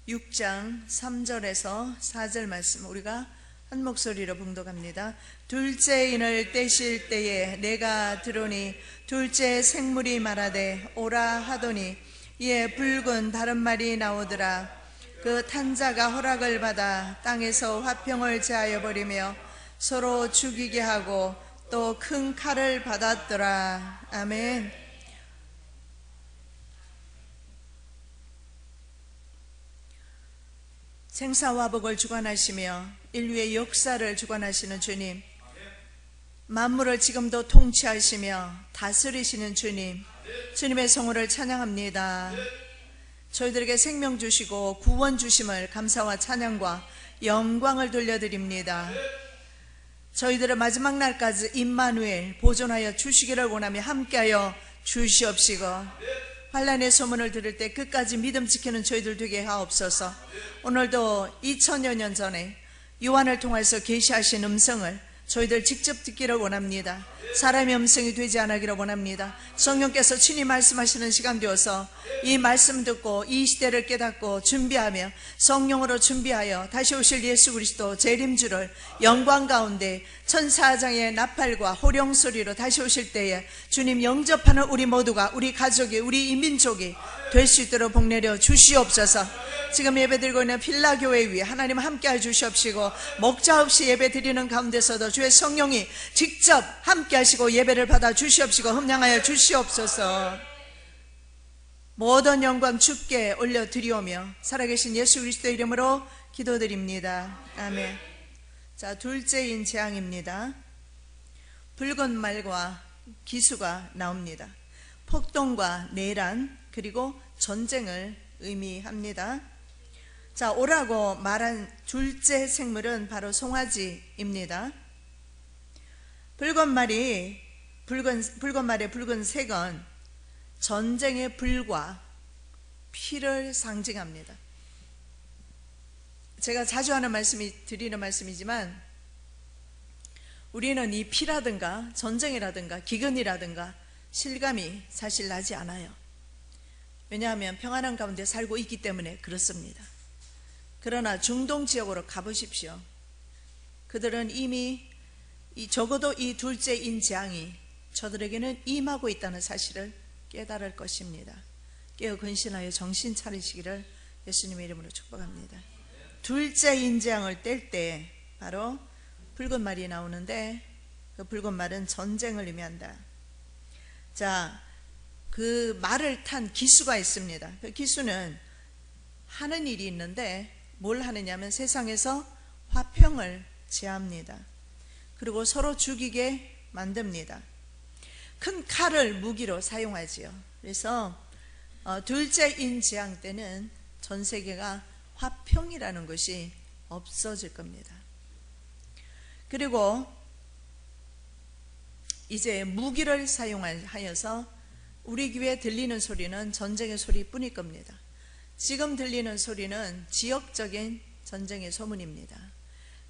6장 3절에서 4절 말씀 우리가 한 목소리로 봉독합니다. 둘째 인을 떼실 때에 내가 들으니 둘째 생물이 말하되 오라 하더니 이에 붉은 다른 말이 나오더라. 그 탄자가 허락을 받아 땅에서 화평을 제하여 버리며 서로 죽이게 하고 또 큰 칼을 받았더라. 아멘. 생사화복을 주관하시며 인류의 역사를 주관하시는 주님, 만물을 지금도 통치하시며 다스리시는 주님, 주님의 성호를 찬양합니다. 저희들에게 생명 주시고 구원 주심을 감사와 찬양과 영광을 돌려드립니다. 저희들의 마지막 날까지 임마누엘 보존하여 주시기를 원하며 함께하여 주시옵시고, 환난의 소문을 들을 때 끝까지 믿음 지키는 저희들 되게 하옵소서. 오늘도 2000여 년 전에 요한을 통해서 계시하신 음성을 저희들 직접 듣기를 원합니다. 사람의 음성이 되지 않기를 원합니다. 성령께서 친히 말씀하시는 시간 되어서 이 말씀 듣고 이 시대를 깨닫고 준비하며 성령으로 준비하여 다시 오실 예수 그리스도 재림주를 영광 가운데 천사장의 나팔과 호령 소리로 다시 오실 때에 주님 영접하는 우리 모두가, 우리 가족이, 우리 이민족이 될 수 있도록 복내려 주시옵소서. 지금 예배드리고 있는 필라교회 위에 하나님 함께해 주시옵시고, 목자 없이 예배 드리는 가운데서도 주의 성령이 직접 함께 하시고 예배를 받아 주시옵시고 흠량하여 주시옵소서. 모든 영광 주께 올려드리오며 살아계신 예수 그리스도의 이름으로 기도드립니다. 아멘. 자, 둘째인 재앙입니다. 붉은 말과 기수가 나옵니다. 폭동과 내란 그리고 전쟁을 의미합니다. 자, 오라고 말한 둘째 생물은 바로 송아지입니다. 붉은 말의 붉은 색은 전쟁의 불과 피를 상징합니다. 제가 자주 드리는 말씀이지만 우리는 이 피라든가 전쟁이라든가 기근이라든가 실감이 사실 나지 않아요. 왜냐하면 평안한 가운데 살고 있기 때문에 그렇습니다. 그러나 중동 지역으로 가보십시오. 그들은 이미 적어도 이 둘째인 재앙이 저들에게는 임하고 있다는 사실을 깨달을 것입니다. 깨어 근신하여 정신 차리시기를 예수님의 이름으로 축복합니다. 둘째인 재앙을 뗄 때 바로 붉은 말이 나오는데 그 붉은 말은 전쟁을 의미한다. 자, 그 말을 탄 기수가 있습니다. 그 기수는 하는 일이 있는데 뭘 하느냐면 세상에서 화평을 제합니다. 그리고 서로 죽이게 만듭니다. 큰 칼을 무기로 사용하지요. 그래서 둘째인 재앙 때는 전 세계가 화평이라는 것이 없어질 겁니다. 그리고 이제 무기를 사용하여서 우리 귀에 들리는 소리는 전쟁의 소리뿐일 겁니다. 지금 들리는 소리는 지역적인 전쟁의 소문입니다.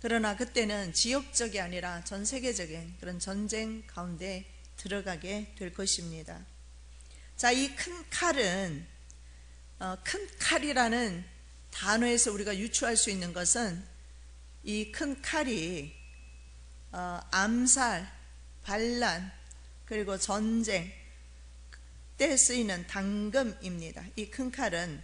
그러나 그때는 지역적이 아니라 전 세계적인 그런 전쟁 가운데 들어가게 될 것입니다. 자, 이 큰 칼은 큰 칼이라는 단어에서 우리가 유추할 수 있는 것은 이 큰 칼이 암살, 반란, 그리고 전쟁 때 쓰이는 당금입니다. 이 큰 칼은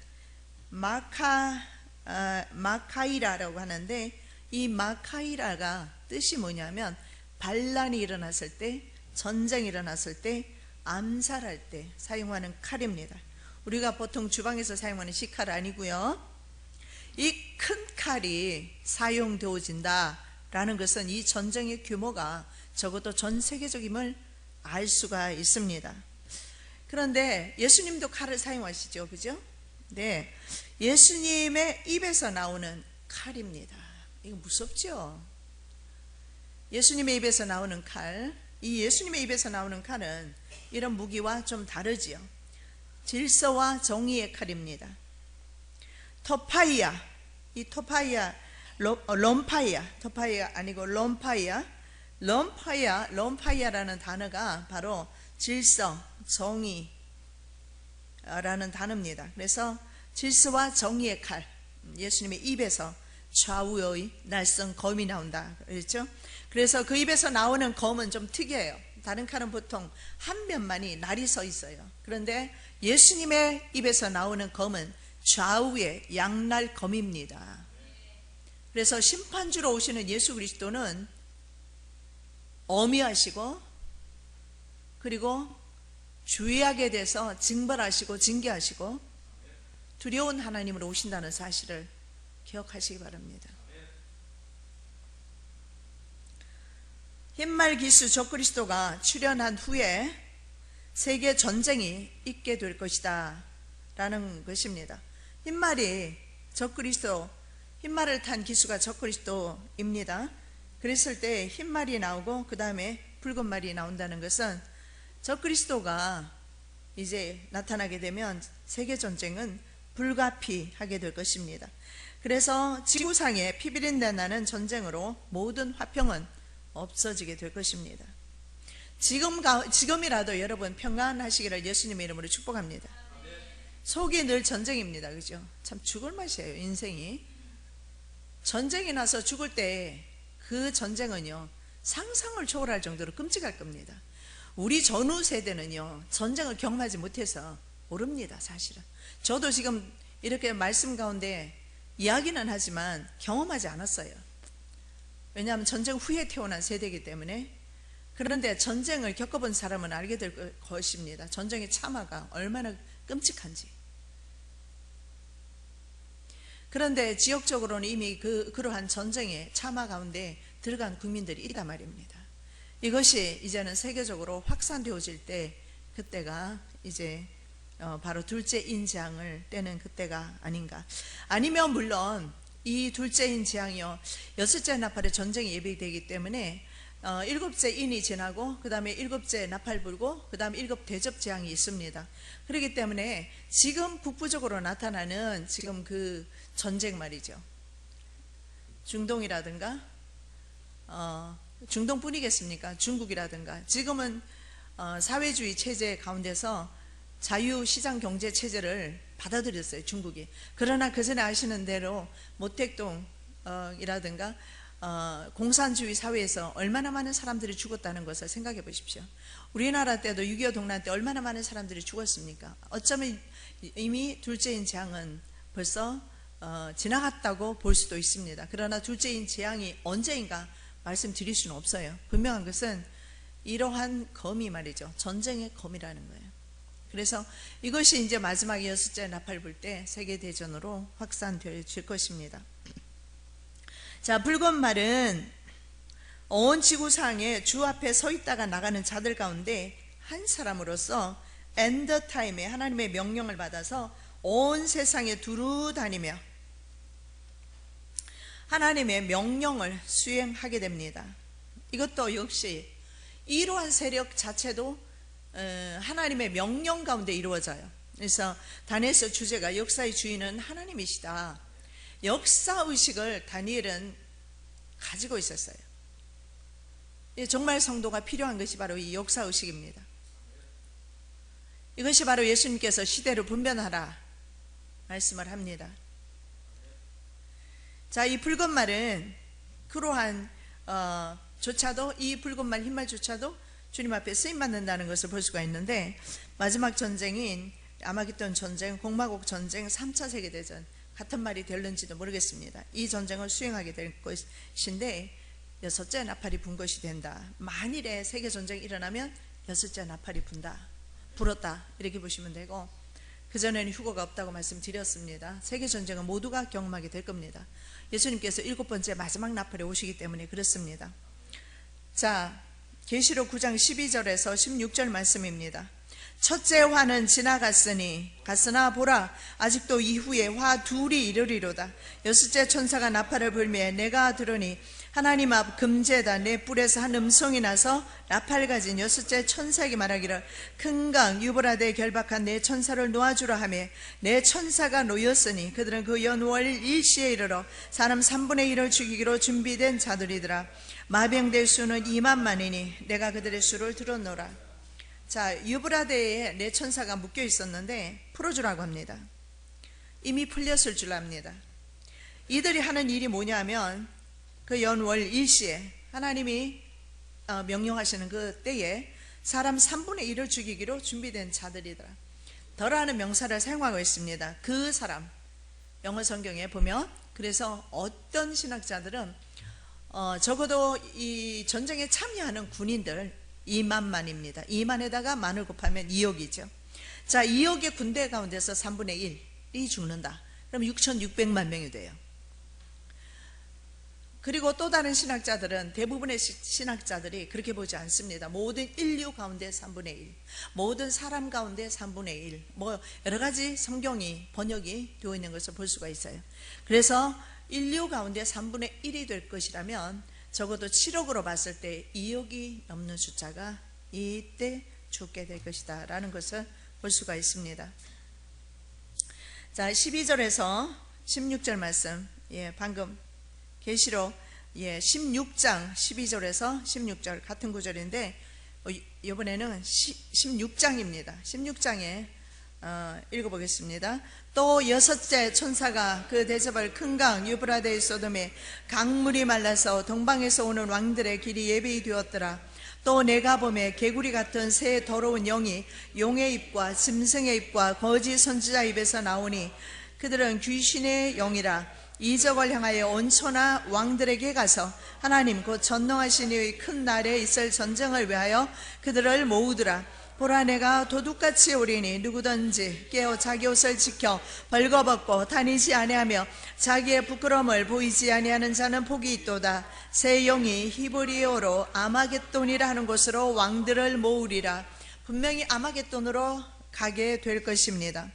마카이라라고 하는데 이 마카이라가 뜻이 뭐냐면 반란이 일어났을 때, 전쟁이 일어났을 때, 암살할 때 사용하는 칼입니다. 우리가 보통 주방에서 사용하는 식칼 아니고요. 이 큰 칼이 사용되어진다라는 것은 이 전쟁의 규모가 적어도 전 세계적임을 알 수가 있습니다. 그런데 예수님도 칼을 사용하시죠, 그죠? 네, 예수님의 입에서 나오는 칼입니다. 이거 무섭죠? 예수님의 입에서 나오는 칼, 이 예수님의 입에서 나오는 칼은 이런 무기와 좀 다르지요. 질서와 정의의 칼입니다. 토파이아, 이 토파이아, 토파이아 아니고 롬파이아라는 단어가 바로 질서, 정의라는 단어입니다. 그래서 질서와 정의의 칼, 예수님의 입에서 좌우의 날쌘 검이 나온다 그랬죠. 그래서 그 입에서 나오는 검은 좀 특이해요. 다른 칼은 보통 한 면만이 날이 서 있어요. 그런데 예수님의 입에서 나오는 검은 좌우의 양날 검입니다. 그래서 심판주로 오시는 예수 그리스도는 어미하시고 그리고 주의하게 돼서 징벌하시고 징계하시고 두려운 하나님으로 오신다는 사실을 기억하시기 바랍니다. 흰말 기수 적그리스도가 출현한 후에 세계 전쟁이 있게 될 것이다 라는 것입니다. 흰말이 적그리스도, 흰말을 탄 기수가 적그리스도입니다. 그랬을 때 흰말이 나오고 그 다음에 붉은 말이 나온다는 것은 적그리스도가 이제 나타나게 되면 세계 전쟁은 불가피하게 될 것입니다. 그래서 지구상에 피비린내 나는 전쟁으로 모든 화평은 없어지게 될 것입니다. 지금이라도 여러분 평안하시기를 예수님의 이름으로 축복합니다. 속이 늘 전쟁입니다. 그죠? 참 죽을 맛이에요, 인생이. 전쟁이 나서 죽을 때 그 전쟁은요, 상상을 초월할 정도로 끔찍할 겁니다. 우리 전후 세대는요, 전쟁을 경험하지 못해서 모릅니다, 사실은. 저도 지금 이렇게 말씀 가운데 이야기는 하지만 경험하지 않았어요. 왜냐하면 전쟁 후에 태어난 세대이기 때문에. 그런데 전쟁을 겪어본 사람은 알게 될 것입니다. 전쟁의 참화가 얼마나 끔찍한지. 그런데 지역적으로는 이미 그러한 전쟁의 참화 가운데 들어간 국민들이 있단 말입니다. 이것이 이제는 세계적으로 확산되어질 때, 그때가 이제 바로 둘째인 재앙을 떼는 그때가 아닌가. 아니면 물론 이 둘째인 재앙이요, 여섯째 나팔의 전쟁이 예비되기 때문에 일곱째 인이 지나고 그 다음에 일곱째 나팔 불고 그 다음에 일곱 대접 재앙이 있습니다. 그렇기 때문에 지금 북부적으로 나타나는 지금 그 전쟁 말이죠, 중동이라든가 중동뿐이겠습니까? 중국이라든가 지금은 사회주의 체제 가운데서 자유시장 경제 체제를 받아들였어요, 중국이. 그러나 그 전에 아시는 대로 모택동이라든가 공산주의 사회에서 얼마나 많은 사람들이 죽었다는 것을 생각해 보십시오. 우리나라 때도 6.25 동란 때 얼마나 많은 사람들이 죽었습니까? 어쩌면 이미 둘째인 재앙은 벌써 지나갔다고 볼 수도 있습니다. 그러나 둘째인 재앙이 언제인가 말씀드릴 수는 없어요. 분명한 것은 이러한 검이 말이죠, 전쟁의 검이라는 거예요. 그래서 이것이 이제 마지막 여섯째 나팔 불 때 세계대전으로 확산될 것입니다. 자, 붉은 말은 온 지구상에 주 앞에 서 있다가 나가는 자들 가운데 한 사람으로서 엔드 타임에 하나님의 명령을 받아서 온 세상에 두루 다니며 하나님의 명령을 수행하게 됩니다. 이것도 역시 이러한 세력 자체도 하나님의 명령 가운데 이루어져요. 그래서 다니엘서 주제가 역사의 주인은 하나님이시다. 역사의식을 다니엘은 가지고 있었어요. 정말 성도가 필요한 것이 바로 이 역사의식입니다. 이것이 바로 예수님께서 시대를 분별하라 말씀을 합니다. 자, 이 붉은 말은 그러한 조차도, 이 붉은 말, 흰말조차도 주님 앞에 쓰임받는다는 것을 볼 수가 있는데, 마지막 전쟁인 아마겟돈 전쟁, 공마곡 전쟁, 3차 세계대전 같은 말이 될는지도 모르겠습니다. 이 전쟁을 수행하게 될 것인데 여섯째 나팔이 분 것이 된다. 만일에 세계전쟁이 일어나면 여섯째 나팔이 불었다 이렇게 보시면 되고, 그전에는 휴거가 없다고 말씀드렸습니다. 세계전쟁은 모두가 경험하게 될 겁니다. 예수님께서 일곱 번째 마지막 나팔에 오시기 때문에 그렇습니다. 자, 계시록 9장 12절에서 16절 말씀입니다. 첫째 화는 갔으나 보라, 아직도 이후에 화 둘이 이르리로다. 여섯째 천사가 나팔을 불매 내가 들으니 하나님 앞 금제다. 내 뿔에서 한 음성이 나서 나팔 가진 여섯째 천사에게 말하기를, 큰 강 유브라데에 결박한 내 천사를 놓아주라 하며, 내 천사가 놓였으니 그들은 그 연월 일시에 이르러 사람 3분의 1을 죽이기로 준비된 자들이더라. 마병될 수는 2만만이니 내가 그들의 수를 들었노라. 자, 유브라데에 내 천사가 묶여 있었는데 풀어주라고 합니다. 이미 풀렸을 줄 압니다. 이들이 하는 일이 뭐냐면 그 연월 일시에 하나님이 명령하시는 그 때에 사람 3분의 1을 죽이기로 준비된 자들이더라. 더라는 명사를 사용하고 있습니다. 그 사람, 영어 성경에 보면. 그래서 어떤 신학자들은 적어도 이 전쟁에 참여하는 군인들 2만만입니다. 2만에다가 만을 곱하면 2억이죠. 자, 2억의 군대 가운데서 3분의 1이 죽는다. 그럼 6,600만 명이 돼요. 그리고 또 다른 신학자들은, 대부분의 신학자들이 그렇게 보지 않습니다. 모든 인류 가운데 3분의 1, 모든 사람 가운데 3분의 1, 뭐 여러 가지 성경이 번역이 되어 있는 것을 볼 수가 있어요. 그래서 인류 가운데 3분의 1이 될 것이라면 적어도 7억으로 봤을 때 2억이 넘는 숫자가 이때 죽게 될 것이다 라는 것을 볼 수가 있습니다. 자, 12절에서 16절 말씀, 방금 계시록 16장 12절에서 16절 같은 구절인데 이번에는 16장입니다. 16장에 읽어보겠습니다. 또 여섯째 천사가 그 대접할 큰 강 유브라데 소돔에 강물이 말라서 동방에서 오는 왕들의 길이 예비히 되었더라. 또 내가 보매 개구리 같은 새 더러운 영이 용의 입과 짐승의 입과 거짓 선지자 입에서 나오니 그들은 귀신의 영이라. 이적을 향하여 온 천하 왕들에게 가서 하나님 곧 전능하신 이의 큰 날에 있을 전쟁을 위하여 그들을 모으더라. 보라, 내가 도둑같이 오리니 누구든지 깨어 자기 옷을 지켜 벌거벗고 다니지 아니하며 자기의 부끄러움을 보이지 아니하는 자는 복이 있도다. 새 영이 히브리어로 아마겟돈이라 하는 곳으로 왕들을 모으리라. 분명히 아마겟돈으로 가게 될 것입니다.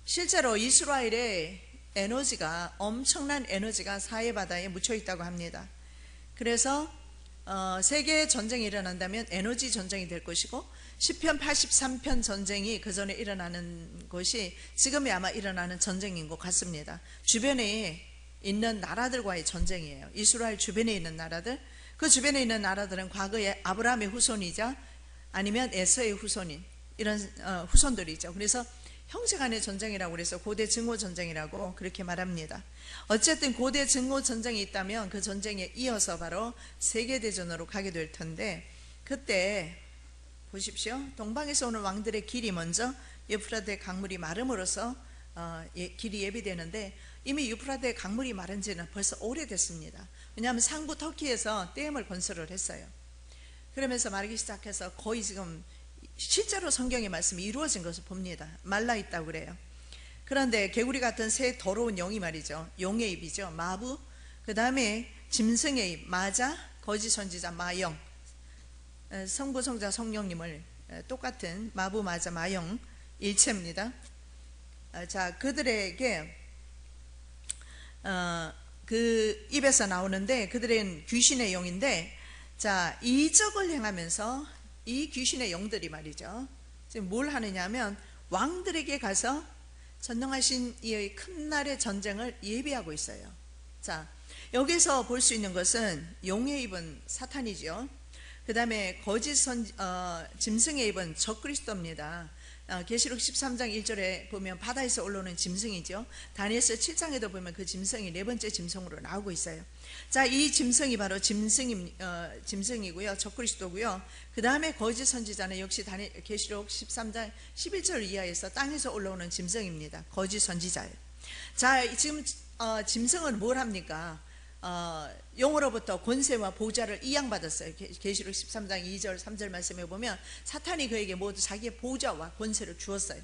실제로 이스라엘의 에너지가, 엄청난 에너지가 사해바다에 묻혀 있다고 합니다. 그래서 세계 전쟁이 일어난다면 에너지 전쟁이 될 것이고, 시편 83편 전쟁이 그 전에 일어나는 것이 지금이 아마 일어나는 전쟁인 것 같습니다. 주변에 있는 나라들과의 전쟁이에요. 이스라엘 주변에 있는 나라들, 그 주변에 있는 나라들은 과거에 아브라함의 후손이자 아니면 에서의 후손인 이런 후손들이죠. 그래서 형제간의 전쟁이라고 그래서 고대 증오 전쟁이라고 그렇게 말합니다. 어쨌든 고대 증오 전쟁이 있다면 그 전쟁에 이어서 바로 세계대전으로 가게 될 텐데, 그때 보십시오. 동방에서 오는 왕들의 길이 먼저 유프라데 강물이 마름으로써 길이 예비되는데, 이미 유프라데 강물이 마른 지는 벌써 오래됐습니다. 왜냐하면 상부 터키에서 댐을 건설을 했어요. 그러면서 마르기 시작해서 거의 지금 실제로 성경의 말씀이 이루어진 것을 봅니다. 말라 있다고 그래요. 그런데 개구리 같은 새 더러운 영이 말이죠. 용의 입이죠. 마부, 그 다음에 짐승의 입, 마자, 거짓 선지자, 마영, 성부, 성자, 성령님을 똑같은 마부, 마자, 마영 일체입니다. 자, 그들에게 그 입에서 나오는데 그들은 귀신의 영인데, 자, 이적을 행하면서 이 귀신의 영들이 말이죠, 지금 뭘 하느냐 하면 왕들에게 가서 전능하신 이의 큰 날의 전쟁을 예비하고 있어요. 자, 여기서 볼 수 있는 것은 용의 입은 사탄이죠. 그 다음에 거짓 짐승의 입은 적그리스도입니다. 계시록 13장 1절에 보면 바다에서 올라오는 짐승이죠. 다니엘서 7장에도 보면 그 짐승이 네 번째 짐승으로 나오고 있어요. 자, 이 짐승이 바로 짐승이고요. 적그리스도고요. 그 다음에 거짓 선지자는 역시 계시록 13장 11절 이하에서 땅에서 올라오는 짐승입니다. 거짓 선지자예요. 자, 지금 짐승은 뭘 합니까? 용으로부터 권세와 보좌를 이양받았어요. 계시록 13장 2절 3절 말씀에 보면 사탄이 그에게 모두 자기의 보좌와 권세를 주었어요.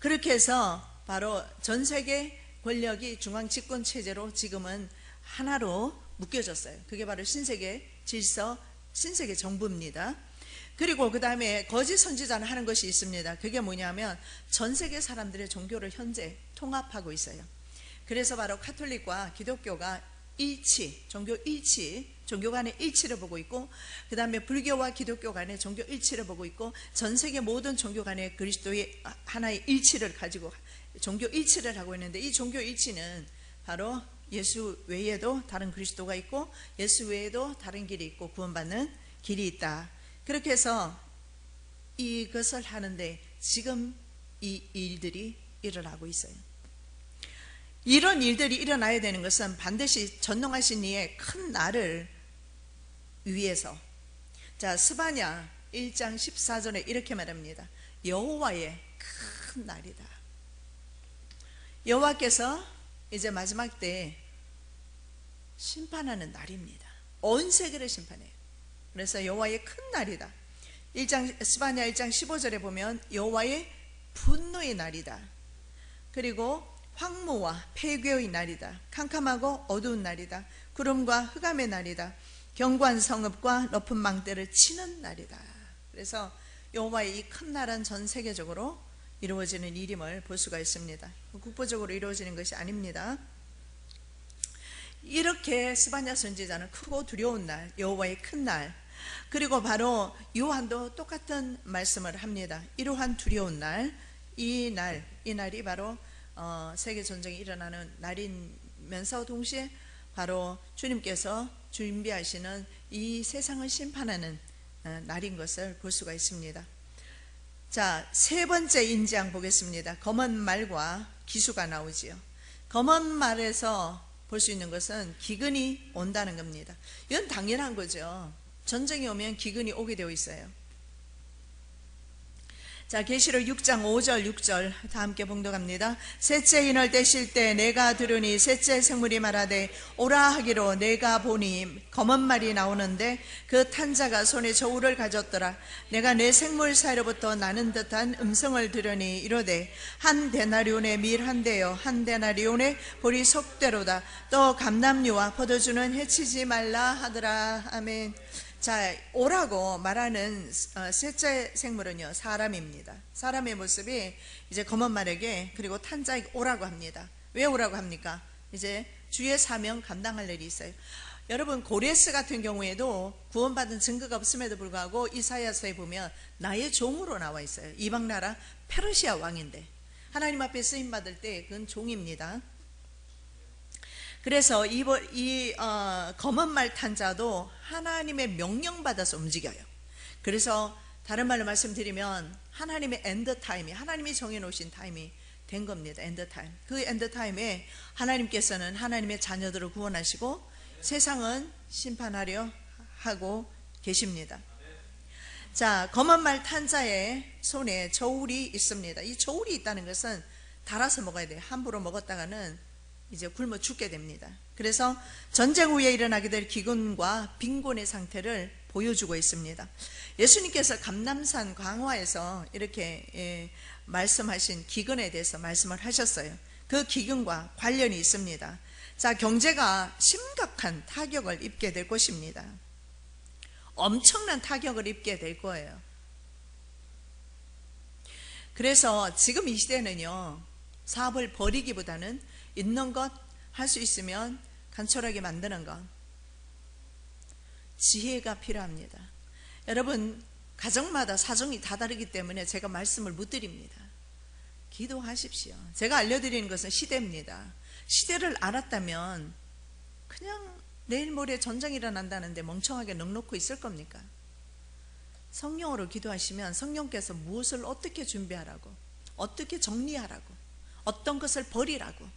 그렇게 해서 바로 전세계 권력이 중앙 집권 체제로 지금은 하나로 묶여졌어요. 그게 바로 신세계 질서, 신세계 정부입니다. 그리고 그 다음에 거짓 선지자는 하는 것이 있습니다. 그게 뭐냐면 전 세계 사람들의 종교를 현재 통합하고 있어요. 그래서 바로 카톨릭과 기독교가 일치, 종교 일치, 종교 간의 일치를 보고 있고, 그 다음에 불교와 기독교 간의 종교 일치를 보고 있고, 전 세계 모든 종교 간의 그리스도의 하나의 일치를 가지고 종교 일치를 하고 있는데, 이 종교 일치는 바로 예수 외에도 다른 그리스도가 있고 예수 외에도 다른 길이 있고 구원받는 길이 있다. 그렇게 해서 이것을 하는데 지금 이 일들이 일어나고 있어요. 이런 일들이 일어나야 되는 것은 반드시 전능하신 이의 큰 날을 위해서. 자, 스바냐 1장 14절에 이렇게 말합니다. 여호와의 큰 날이다. 여호와께서 이제 마지막 때 심판하는 날입니다. 온 세계를 심판해요. 그래서 여호와의 큰 날이다. 스바냐 1장 15절에 보면 여호와의 분노의 날이다. 그리고 황무와 폐괴의 날이다. 캄캄하고 어두운 날이다. 구름과 흑암의 날이다. 견고한 성읍과 높은 망대를 치는 날이다. 그래서 여호와의 이 큰 날은 전 세계적으로 이루어지는 일임을 볼 수가 있습니다. 국부적으로 이루어지는 것이 아닙니다. 이렇게 스바냐 선지자는 크고 두려운 날, 여호와의 큰 날, 그리고 바로 요한도 똑같은 말씀을 합니다. 이러한 두려운 날, 이 날이 바로 세계 전쟁이 일어나는 날이면서 동시에 바로 주님께서 준비하시는 이 세상을 심판하는 날인 것을 볼 수가 있습니다. 자, 세 번째 인지항 보겠습니다. 검은 말과 기수가 나오지요. 검은 말에서 볼 수 있는 것은 기근이 온다는 겁니다. 이건 당연한 거죠. 전쟁이 오면 기근이 오게 되어 있어요. 자, 계시록 6장 5절 6절 다 함께 봉독합니다. 셋째 인을 떼실 때 내가 들으니 셋째 생물이 말하되 오라 하기로 내가 보니 검은 말이 나오는데 그 탄 자가 손에 저울을 가졌더라. 내가 내 생물 사이로부터 나는 듯한 음성을 들으니 이르되 한 데나리온의 밀 한 대여 한 데나리온의 보리 속대로다. 또 감람류와 포도주는 해치지 말라 하더라. 아멘. 자, 오라고 말하는 셋째 생물은요, 사람입니다. 사람의 모습이 이제 검은 말에게 그리고 탄자에게 오라고 합니다. 왜 오라고 합니까? 이제 주의 사명 감당할 일이 있어요. 여러분, 고레스 같은 경우에도 구원받은 증거가 없음에도 불구하고 이사야서에 보면 나의 종으로 나와 있어요. 이방 나라 페르시아 왕인데 하나님 앞에 쓰임 받을 때 그건 종입니다. 그래서 이 검은 말 탄자도 하나님의 명령받아서 움직여요. 그래서 다른 말로 말씀드리면 하나님의 엔드타임이, 하나님이 정해놓으신 타임이 된 겁니다. 엔드타임. 그 엔드타임에 하나님께서는 하나님의 자녀들을 구원하시고 세상은 심판하려 하고 계십니다. 자, 검은 말 탄자의 손에 저울이 있습니다. 이 저울이 있다는 것은 달아서 먹어야 돼요. 함부로 먹었다가는 이제 굶어 죽게 됩니다. 그래서 전쟁 후에 일어나게 될 기근과 빈곤의 상태를 보여주고 있습니다. 예수님께서 감람산 광화에서 이렇게 말씀하신 기근에 대해서 말씀을 하셨어요. 그 기근과 관련이 있습니다. 자, 경제가 심각한 타격을 입게 될 것입니다. 엄청난 타격을 입게 될 거예요. 그래서 지금 이 시대는요, 사업을 벌이기보다는 있는 것, 할 수 있으면 간절하게 만드는 것, 지혜가 필요합니다. 여러분, 가정마다 사정이 다 다르기 때문에 제가 말씀을 못 드립니다. 기도하십시오. 제가 알려드리는 것은 시대입니다. 시대를 알았다면 그냥 내일 모레 전쟁이 일어난다는데 멍청하게 넋놓고 있을 겁니까? 성령으로 기도하시면 성령께서 무엇을 어떻게 준비하라고, 어떻게 정리하라고, 어떤 것을 버리라고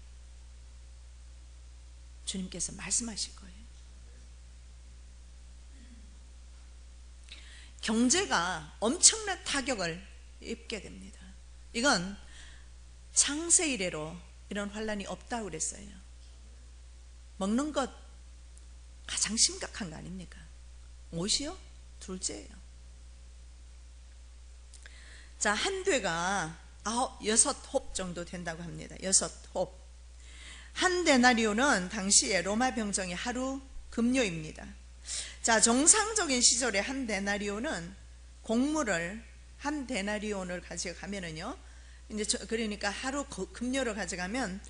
주님께서 말씀하실 거예요. 경제가 엄청난 타격을 입게 됩니다. 이건 창세 이래로 이런 환란이 없다고 그랬어요. 먹는 것 가장 심각한 거 아닙니까? 옷이요? 둘째예요. 자, 한 되가 6홉 정도 된다고 합니다. 6홉. 한 데나리온은 당시에 로마 병정의 하루 급료입니다. 자, 정상적인 시절에 한 데나리온은 곡물을 한 데나리온을 가져가면은요, 이제 그러니까 하루 급료를 가져가면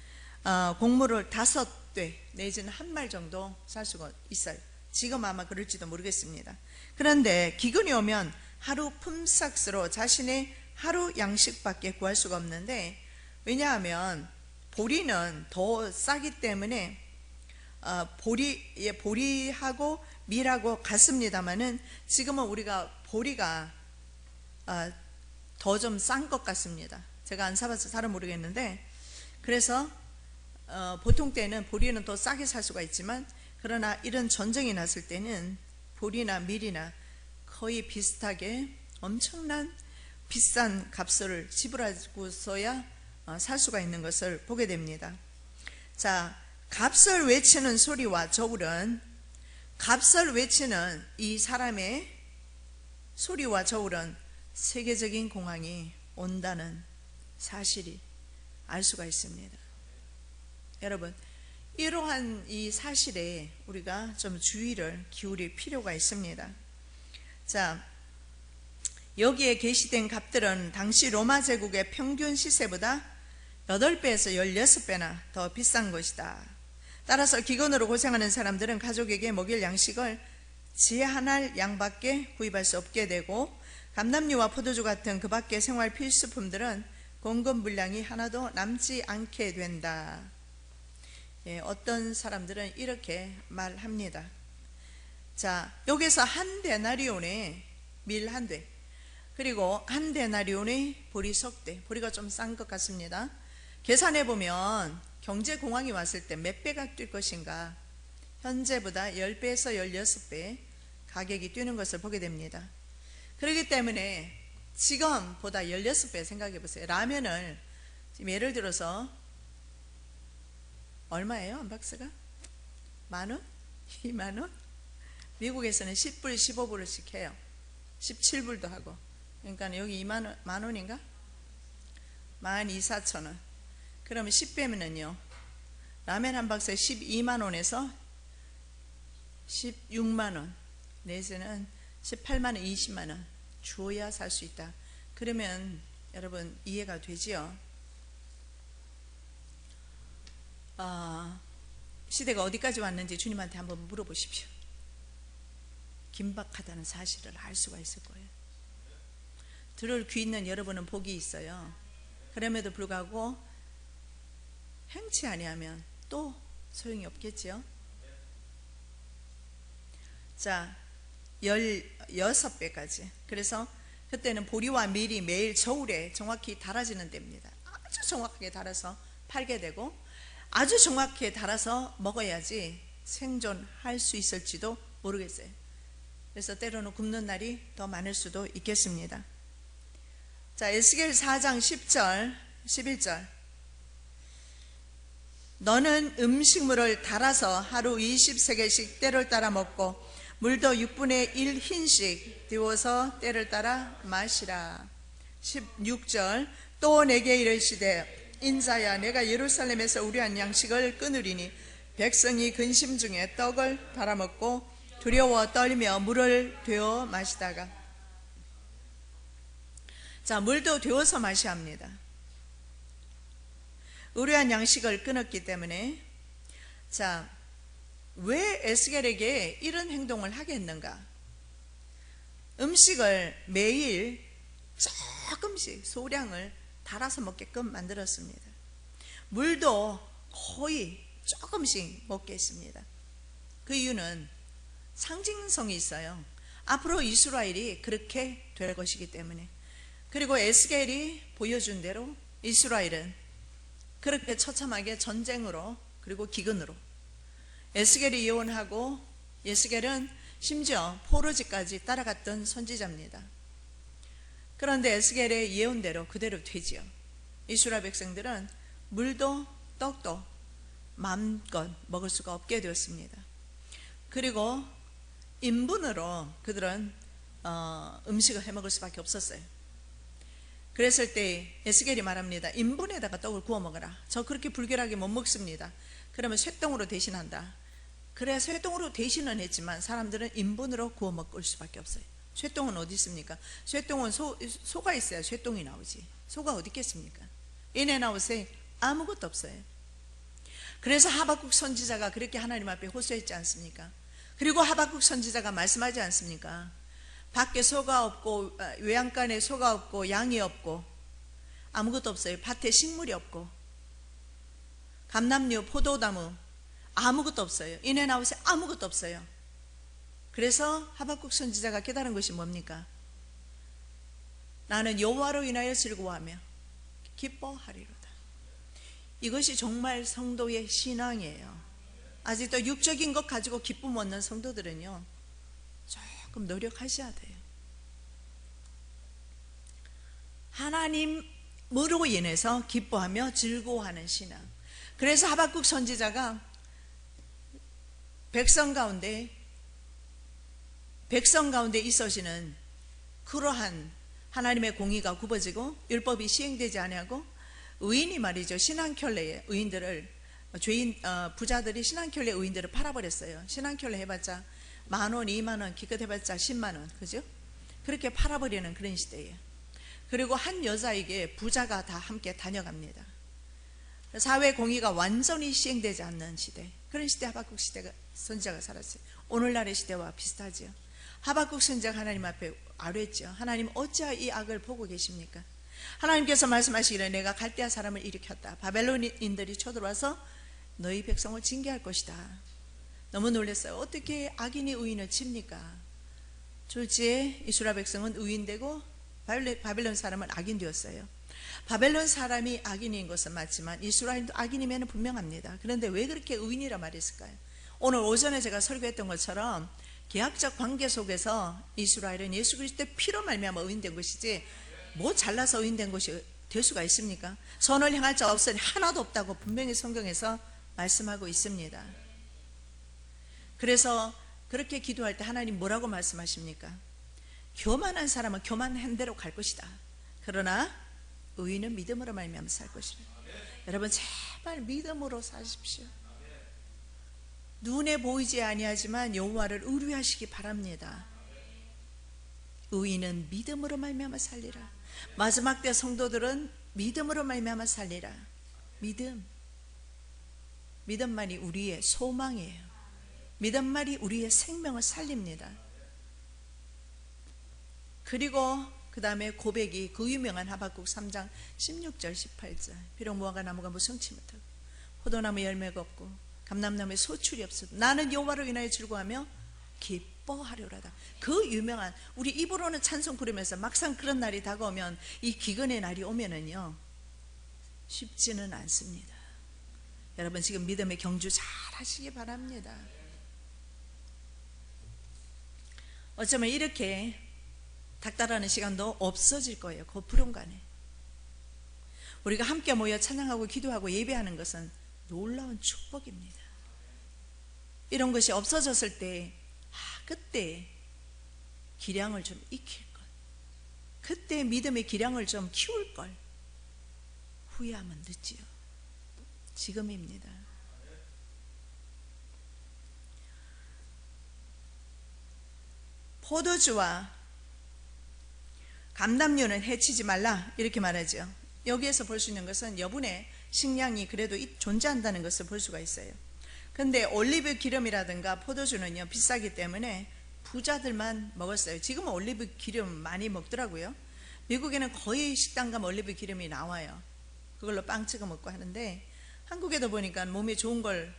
곡물을 5대 내지는 한 말 정도 살 수가 있어요. 지금 아마 그럴지도 모르겠습니다. 그런데 기근이 오면 하루 품삯으로 자신의 하루 양식밖에 구할 수가 없는데, 왜냐하면 보리는 더 싸기 때문에 보리하고 밀하고 같습니다만은 지금은 우리가 보리가 더 좀 싼 것 같습니다. 제가 안 사봐서 잘은 모르겠는데, 그래서 보통 때는 보리는 더 싸게 살 수가 있지만, 그러나 이런 전쟁이 났을 때는 보리나 밀이나 거의 비슷하게 엄청난 비싼 값을 지불하고서야 살 수가 있는 것을 보게 됩니다. 자, 값을 외치는 소리와 저울은, 값을 외치는 이 사람의 소리와 저울은 세계적인 공황이 온다는 사실이 알 수가 있습니다. 여러분, 이러한 이 사실에 우리가 좀 주의를 기울일 필요가 있습니다. 자, 여기에 게시된 값들은 당시 로마 제국의 평균 시세보다 8배에서 16배나 더 비싼 것이다. 따라서 기근으로 고생하는 사람들은 가족에게 먹일 양식을 제한할 양밖에 구입할 수 없게 되고, 감람류와 포도주 같은 그 밖의 생활 필수품들은 공급 물량이 하나도 남지 않게 된다. 어떤 사람들은 이렇게 말합니다. 자, 여기서 한 데나리온에 밀 한 대, 그리고 한 데나리온의 보리 석 대, 보리가 좀 싼 것 같습니다. 계산해 보면 경제 공황이 왔을 때 몇 배가 뛸 것인가? 현재보다 10배에서 16배 가격이 뛰는 것을 보게 됩니다. 그렇기 때문에 지금보다 16배 생각해 보세요. 라면을 지금 예를 들어서 얼마예요? 한 박스가? 만원? 2만원? 미국에서는 10불, 15불씩 해요. 17불도 하고. 그러니까 여기 2만원, 만원인가? 12,400원. 그러면 10배면은요, 라면 한 박스에 12만원에서 16만원, 내지는 18만원, 20만원 주어야 살 수 있다. 그러면 여러분 이해가 되지요? 시대가 어디까지 왔는지 주님한테 한번 물어보십시오. 긴박하다는 사실을 알 수가 있을 거예요. 들을 귀 있는 여러분은 복이 있어요. 그럼에도 불구하고 행치 아니하면 또 소용이 없겠지요. 자, 16배까지. 그래서 그때는 보리와 밀이 매일 저울에 정확히 달아지는 때입니다. 아주 정확하게 달아서 팔게 되고, 아주 정확하게 달아서 먹어야지 생존할 수 있을지도 모르겠어요. 그래서 때로는 굶는 날이 더 많을 수도 있겠습니다. 자, 에스겔 4장 10절 11절. 너는 음식물을 달아서 하루 20세겔씩 때를 따라 먹고 물도 6분의 1 흰씩 데워서 때를 따라 마시라. 16절. 또 내게 이르시되 인자야, 내가 예루살렘에서 우려한 양식을 끊으리니 백성이 근심 중에 떡을 달아먹고 두려워 떨며 물을 데워 마시다가. 자, 물도 데워서 마셔야 합니다. 의뢰한 양식을 끊었기 때문에. 자, 왜 에스겔에게 이런 행동을 하게 했는가? 음식을 매일 조금씩 소량을 달아서 먹게끔 만들었습니다. 물도 거의 조금씩 먹게 했습니다. 그 이유는 상징성이 있어요. 앞으로 이스라엘이 그렇게 될 것이기 때문에. 그리고 에스겔이 보여준 대로 이스라엘은 그렇게 처참하게 전쟁으로 그리고 기근으로, 에스겔이 예언하고, 에스겔은 심지어 포로지까지 따라갔던 선지자입니다. 그런데 에스겔의 예언대로 그대로 되지요. 이스라엘 백성들은 물도 떡도 마음껏 먹을 수가 없게 되었습니다. 그리고 인분으로 그들은 음식을 해먹을 수밖에 없었어요. 그랬을 때 에스겔이 말합니다. 인분에다가 떡을 구워 먹어라. 저 그렇게 불결하게 못 먹습니다. 그러면 쇠똥으로 대신한다. 그래, 쇠똥으로 대신은 했지만 사람들은 인분으로 구워 먹을 수밖에 없어요. 쇠똥은 어디 있습니까? 쇠똥은 소가 있어야 쇠똥이 나오지. 소가 어디 있겠습니까? 인앤아웃에 아무것도 없어요. 그래서 하박국 선지자가 그렇게 하나님 앞에 호소했지 않습니까? 그리고 하박국 선지자가 말씀하지 않습니까? 밖에 소가 없고, 외양간에 소가 없고, 양이 없고, 아무것도 없어요. 밭에 식물이 없고, 감람류, 포도나무 아무것도 없어요. 인앤아웃에 아무것도 없어요. 그래서 하박국 선지자가 깨달은 것이 뭡니까? 나는 여호와로 인하여 즐거워하며 기뻐하리로다. 이것이 정말 성도의 신앙이에요. 아직도 육적인 것 가지고 기쁨 얻는 성도들은요, 조금 노력하셔야 돼요. 하나님으로 인해서 기뻐하며 즐거워하는 신앙. 그래서 하박국 선지자가 백성 가운데 있어지는 그러한 하나님의 공의가 굽어지고 율법이 시행되지 아니하고 의인이 말이죠, 신한켤레에 의인들을, 부자들이 신한켤레 의인들을 팔아버렸어요. 신한켤레 해봤자 10,000원, 20,000원, 기껏 해봤자 100,000원, 그죠? 그렇게 팔아버리는 그런 시대예요. 그리고 한 여자에게 부자가 다 함께 다녀갑니다. 사회 공의가 완전히 시행되지 않는 시대, 그런 시대 하박국 시대가 선지자가 살았어요. 오늘날의 시대와 비슷하죠. 하박국 선지자가 하나님 앞에 아뢰었죠. 하나님, 어찌하여 이 악을 보고 계십니까? 하나님께서 말씀하시기를 내가 갈대아 사람을 일으켰다. 바벨론인들이 쳐들어와서 너희 백성을 징계할 것이다. 너무 놀랐어요. 어떻게 악인이 의인을 칩니까? 졸지에 이스라엘 백성은 의인되고 바벨론 사람은 악인 되었어요. 바벨론 사람이 악인인 것은 맞지만 이스라엘도 악인이면 분명합니다. 그런데 왜 그렇게 의인이라 말했을까요? 오늘 오전에 제가 설교했던 것처럼 계약적 관계 속에서 이스라엘은 예수 그리스도의 피로 말미암아 의인된 것이지 뭐 잘나서 의인된 것이 될 수가 있습니까? 선을 행할 자 없으니 하나도 없다고 분명히 성경에서 말씀하고 있습니다. 그래서 그렇게 기도할 때 하나님 뭐라고 말씀하십니까? 교만한 사람은 교만한 대로 갈 것이다. 그러나 의인은 믿음으로 말미암아 살 것이다. 여러분, 제발 믿음으로 사십시오. 눈에 보이지 아니하지만 여호와를 의뢰하시기 바랍니다. 의인은 믿음으로 말미암아 살리라. 마지막 때 성도들은 믿음으로 말미암아 살리라. 믿음만이 우리의 소망이에요. 믿음만이 우리의 생명을 살립니다. 그리고 그 다음에 고백이 그 유명한 하박국 3장 16절 18절. 비록 무화과 나무가 무성치 못하고 포도나무 열매가 없고 감람나무에 소출이 없어도 나는 여호와로 인하여 즐거워하며 기뻐하려라다. 그 유명한, 우리 입으로는 찬송 부르면서 막상 그런 날이 다가오면, 이 기근의 날이 오면은요 쉽지는 않습니다. 여러분, 지금 믿음의 경주 잘 하시기 바랍니다. 어쩌면 이렇게 닥달하는 시간도 없어질 거예요. 그 불운간에 우리가 함께 모여 찬양하고 기도하고 예배하는 것은 놀라운 축복입니다. 이런 것이 없어졌을 때 그때 기량을 좀 익힐 것, 그때 믿음의 기량을 좀 키울 걸. 후회하면 늦지요. 지금입니다. 포도주와 감람류는 해치지 말라, 이렇게 말하죠. 여기에서 볼 수 있는 것은 여분의 식량이 그래도 존재한다는 것을 볼 수가 있어요. 근데 올리브 기름이라든가 포도주는요 비싸기 때문에 부자들만 먹었어요. 지금은 올리브 기름 많이 먹더라고요. 미국에는 거의 식당 가면 올리브 기름이 나와요. 그걸로 빵 찍어 먹고 하는데, 한국에도 보니까 몸에 좋은 걸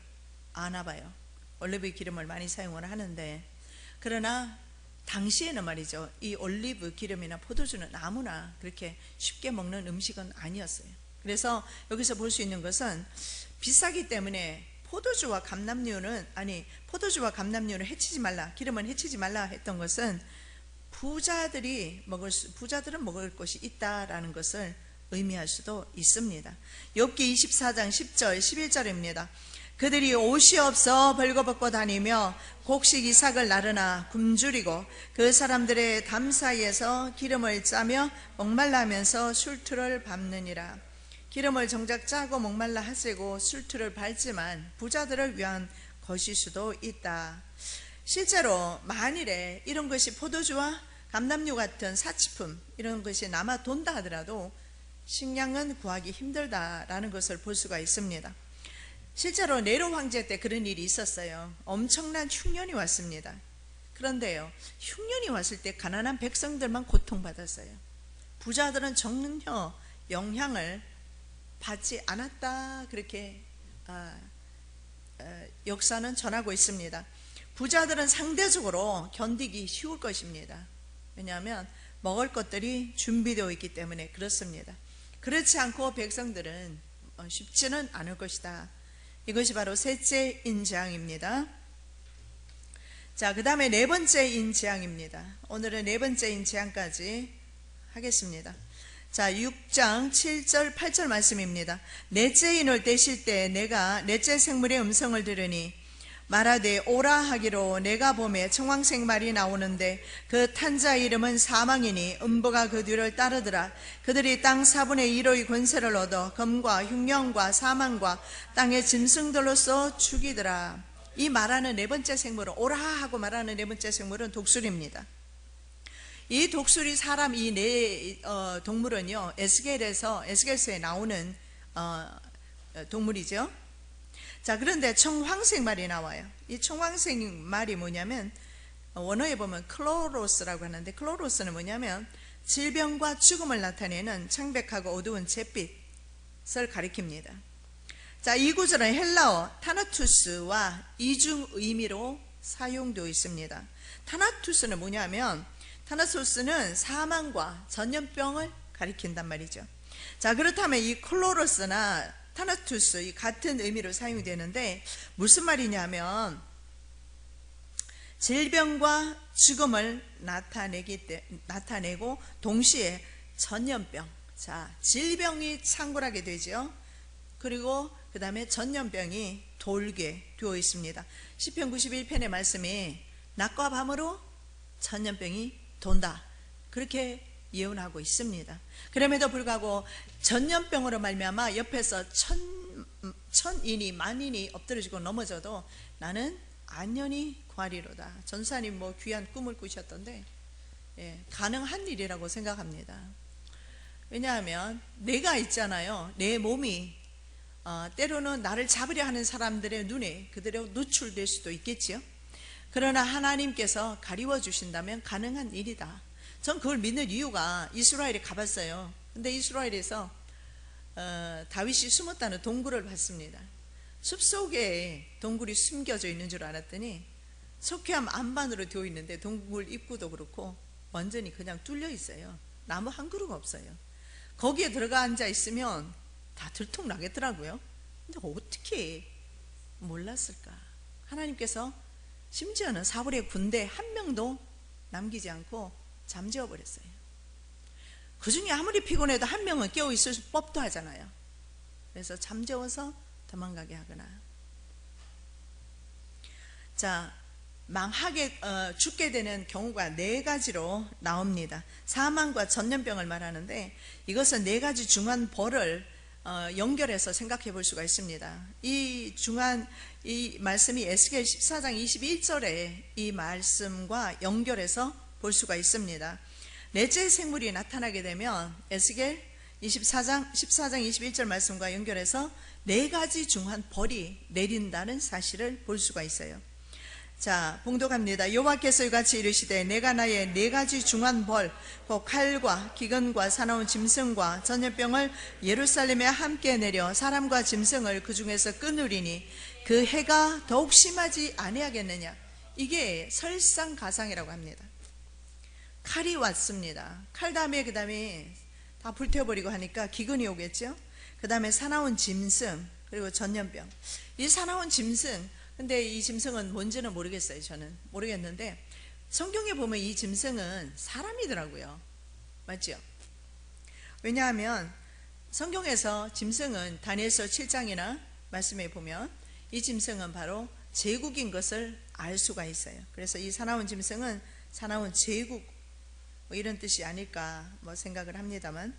아나 봐요. 올리브 기름을 많이 사용을 하는데, 그러나 당시에는 말이죠, 이 올리브 기름이나 포도주는 아무나 그렇게 쉽게 먹는 음식은 아니었어요. 그래서 여기서 볼 수 있는 것은 비싸기 때문에 포도주와 감람류는 해치지 말라, 기름은 해치지 말라 했던 것은 부자들은 먹을 것이 있다라는 것을 의미할 수도 있습니다. 욥기 24장 10절 11절입니다. 그들이 옷이 없어 벌거벗고 다니며 곡식 이삭을 나르나 굶주리고 그 사람들의 담 사이에서 기름을 짜며 목말라 하면서 술투를 밟느니라. 기름을 정작 짜고 목말라 하시고 술투를 밟지만 부자들을 위한 것일 수도 있다. 실제로 만일에 이런 것이 포도주와 감람류 같은 사치품, 이런 것이 남아 돈다 하더라도 식량은 구하기 힘들다라는 것을 볼 수가 있습니다. 실제로 네로 황제 때 그런 일이 있었어요. 엄청난 흉년이 왔습니다. 그런데요, 흉년이 왔을 때 가난한 백성들만 고통받았어요. 부자들은 전혀 영향을 받지 않았다, 그렇게 역사는 전하고 있습니다. 부자들은 상대적으로 견디기 쉬울 것입니다. 왜냐하면 먹을 것들이 준비되어 있기 때문에 그렇습니다. 그렇지 않고 백성들은 쉽지는 않을 것이다. 이것이 바로 셋째인 재앙입니다. 자, 그 다음에 네 번째인 재앙입니다. 오늘은 네 번째인 재앙까지 하겠습니다. 자, 6장 7절 8절 말씀입니다. 넷째 인을 떼실 때 내가 넷째 생물의 음성을 들으니 말하되 오라 하기로 내가 보매 청황색 말이 나오는데 그 탄 자 이름은 사망이니 음부가 그 뒤를 따르더라. 그들이 땅 4분의 1의 권세를 얻어 검과 흉령과 사망과 땅의 짐승들로서 죽이더라. 이 말하는 네 번째 생물은, 오라 하고 말하는 네 번째 생물은 독수리입니다. 이 독수리 사람 이 네 동물은요, 에스겔서에 나오는 동물이죠. 자, 그런데 청황색 말이 나와요. 이 청황색 말이 뭐냐면 원어에 보면 클로로스라고 하는데, 클로로스는 뭐냐면 질병과 죽음을 나타내는 창백하고 어두운 잿빛을 가리킵니다. 자, 이 구절은 헬라어 타나투스와 이중 의미로 사용되어 있습니다. 타나투스는 뭐냐면, 타나투스는 사망과 전염병을 가리킨단 말이죠. 자, 그렇다면 이 클로로스나 타나투스, 이 같은 의미로 사용이 되는데 무슨 말이냐면 질병과 죽음을 나타내고 동시에 전염병, 자, 질병이 창궐하게 되죠. 그리고 그 다음에 전염병이 돌게 되어 있습니다. 시편 91편의 말씀이 낮과 밤으로 전염병이 돈다, 그렇게 예언하고 있습니다. 그럼에도 불구하고 전염병으로 말미암아 옆에서 천인이 만인이 엎드러지고 넘어져도 나는 안연히 구하리로다. 전사님 뭐 귀한 꿈을 꾸셨던데, 가능한 일이라고 생각합니다. 왜냐하면 내가 있잖아요, 내 몸이 때로는 나를 잡으려 하는 사람들의 눈에 그대로 노출될 수도 있겠지요. 그러나 하나님께서 가리워 주신다면 가능한 일이다. 전 그걸 믿는 이유가, 이스라엘에 가봤어요. 근데 이스라엘에서 다윗이 숨었다는 동굴을 봤습니다. 숲속에 동굴이 숨겨져 있는 줄 알았더니 석회암 안반으로 되어 있는데 동굴 입구도 그렇고 완전히 그냥 뚫려 있어요. 나무 한 그루가 없어요. 거기에 들어가 앉아 있으면 다 들통나겠더라고요. 근데 어떻게 몰랐을까? 하나님께서 심지어는 사울의 군대 한 명도 남기지 않고 잠재워 버렸어요. 그 중에 아무리 피곤해도 한 명은 깨어 있을 법도 하잖아요. 그래서 잠재워서 도망가게 하거나, 자, 망하게 죽게 되는 경우가 네 가지로 나옵니다. 사망과 전염병을 말하는데 이것은 네 가지 중한 벌을 연결해서 생각해 볼 수가 있습니다. 이 말씀이 에스겔 14장 21절에 이 말씀과 연결해서 볼 수가 있습니다. 넷째 생물이 나타나게 되면 에스겔 14장 21절 말씀과 연결해서 네 가지 중한 벌이 내린다는 사실을 볼 수가 있어요. 자, 봉독합니다. 여호와께서 이같이 이르시되 내가 나의 네 가지 중한 벌, 곧 칼과 기근과 사나운 짐승과 전염병을 예루살렘에 함께 내려 사람과 짐승을 그 중에서 끊으리니 그 해가 더욱 심하지 아니하겠느냐. 이게 설상가상이라고 합니다. 칼이 왔습니다. 칼 다음에 그 다음에 다 불태워버리고 하니까 기근이 오겠죠. 그 다음에 사나운 짐승, 그리고 전염병. 이 사나운 짐승, 근데 이 짐승은 뭔지는 모르겠어요. 저는 모르겠는데 성경에 보면 이 짐승은 사람이더라고요. 맞죠? 왜냐하면 성경에서 짐승은 다니엘서 7장이나 말씀에 보면 이 짐승은 바로 제국인 것을 알 수가 있어요. 그래서 이 사나운 짐승은 사나운 제국, 뭐 이런 뜻이 아닐까 뭐 생각을 합니다만,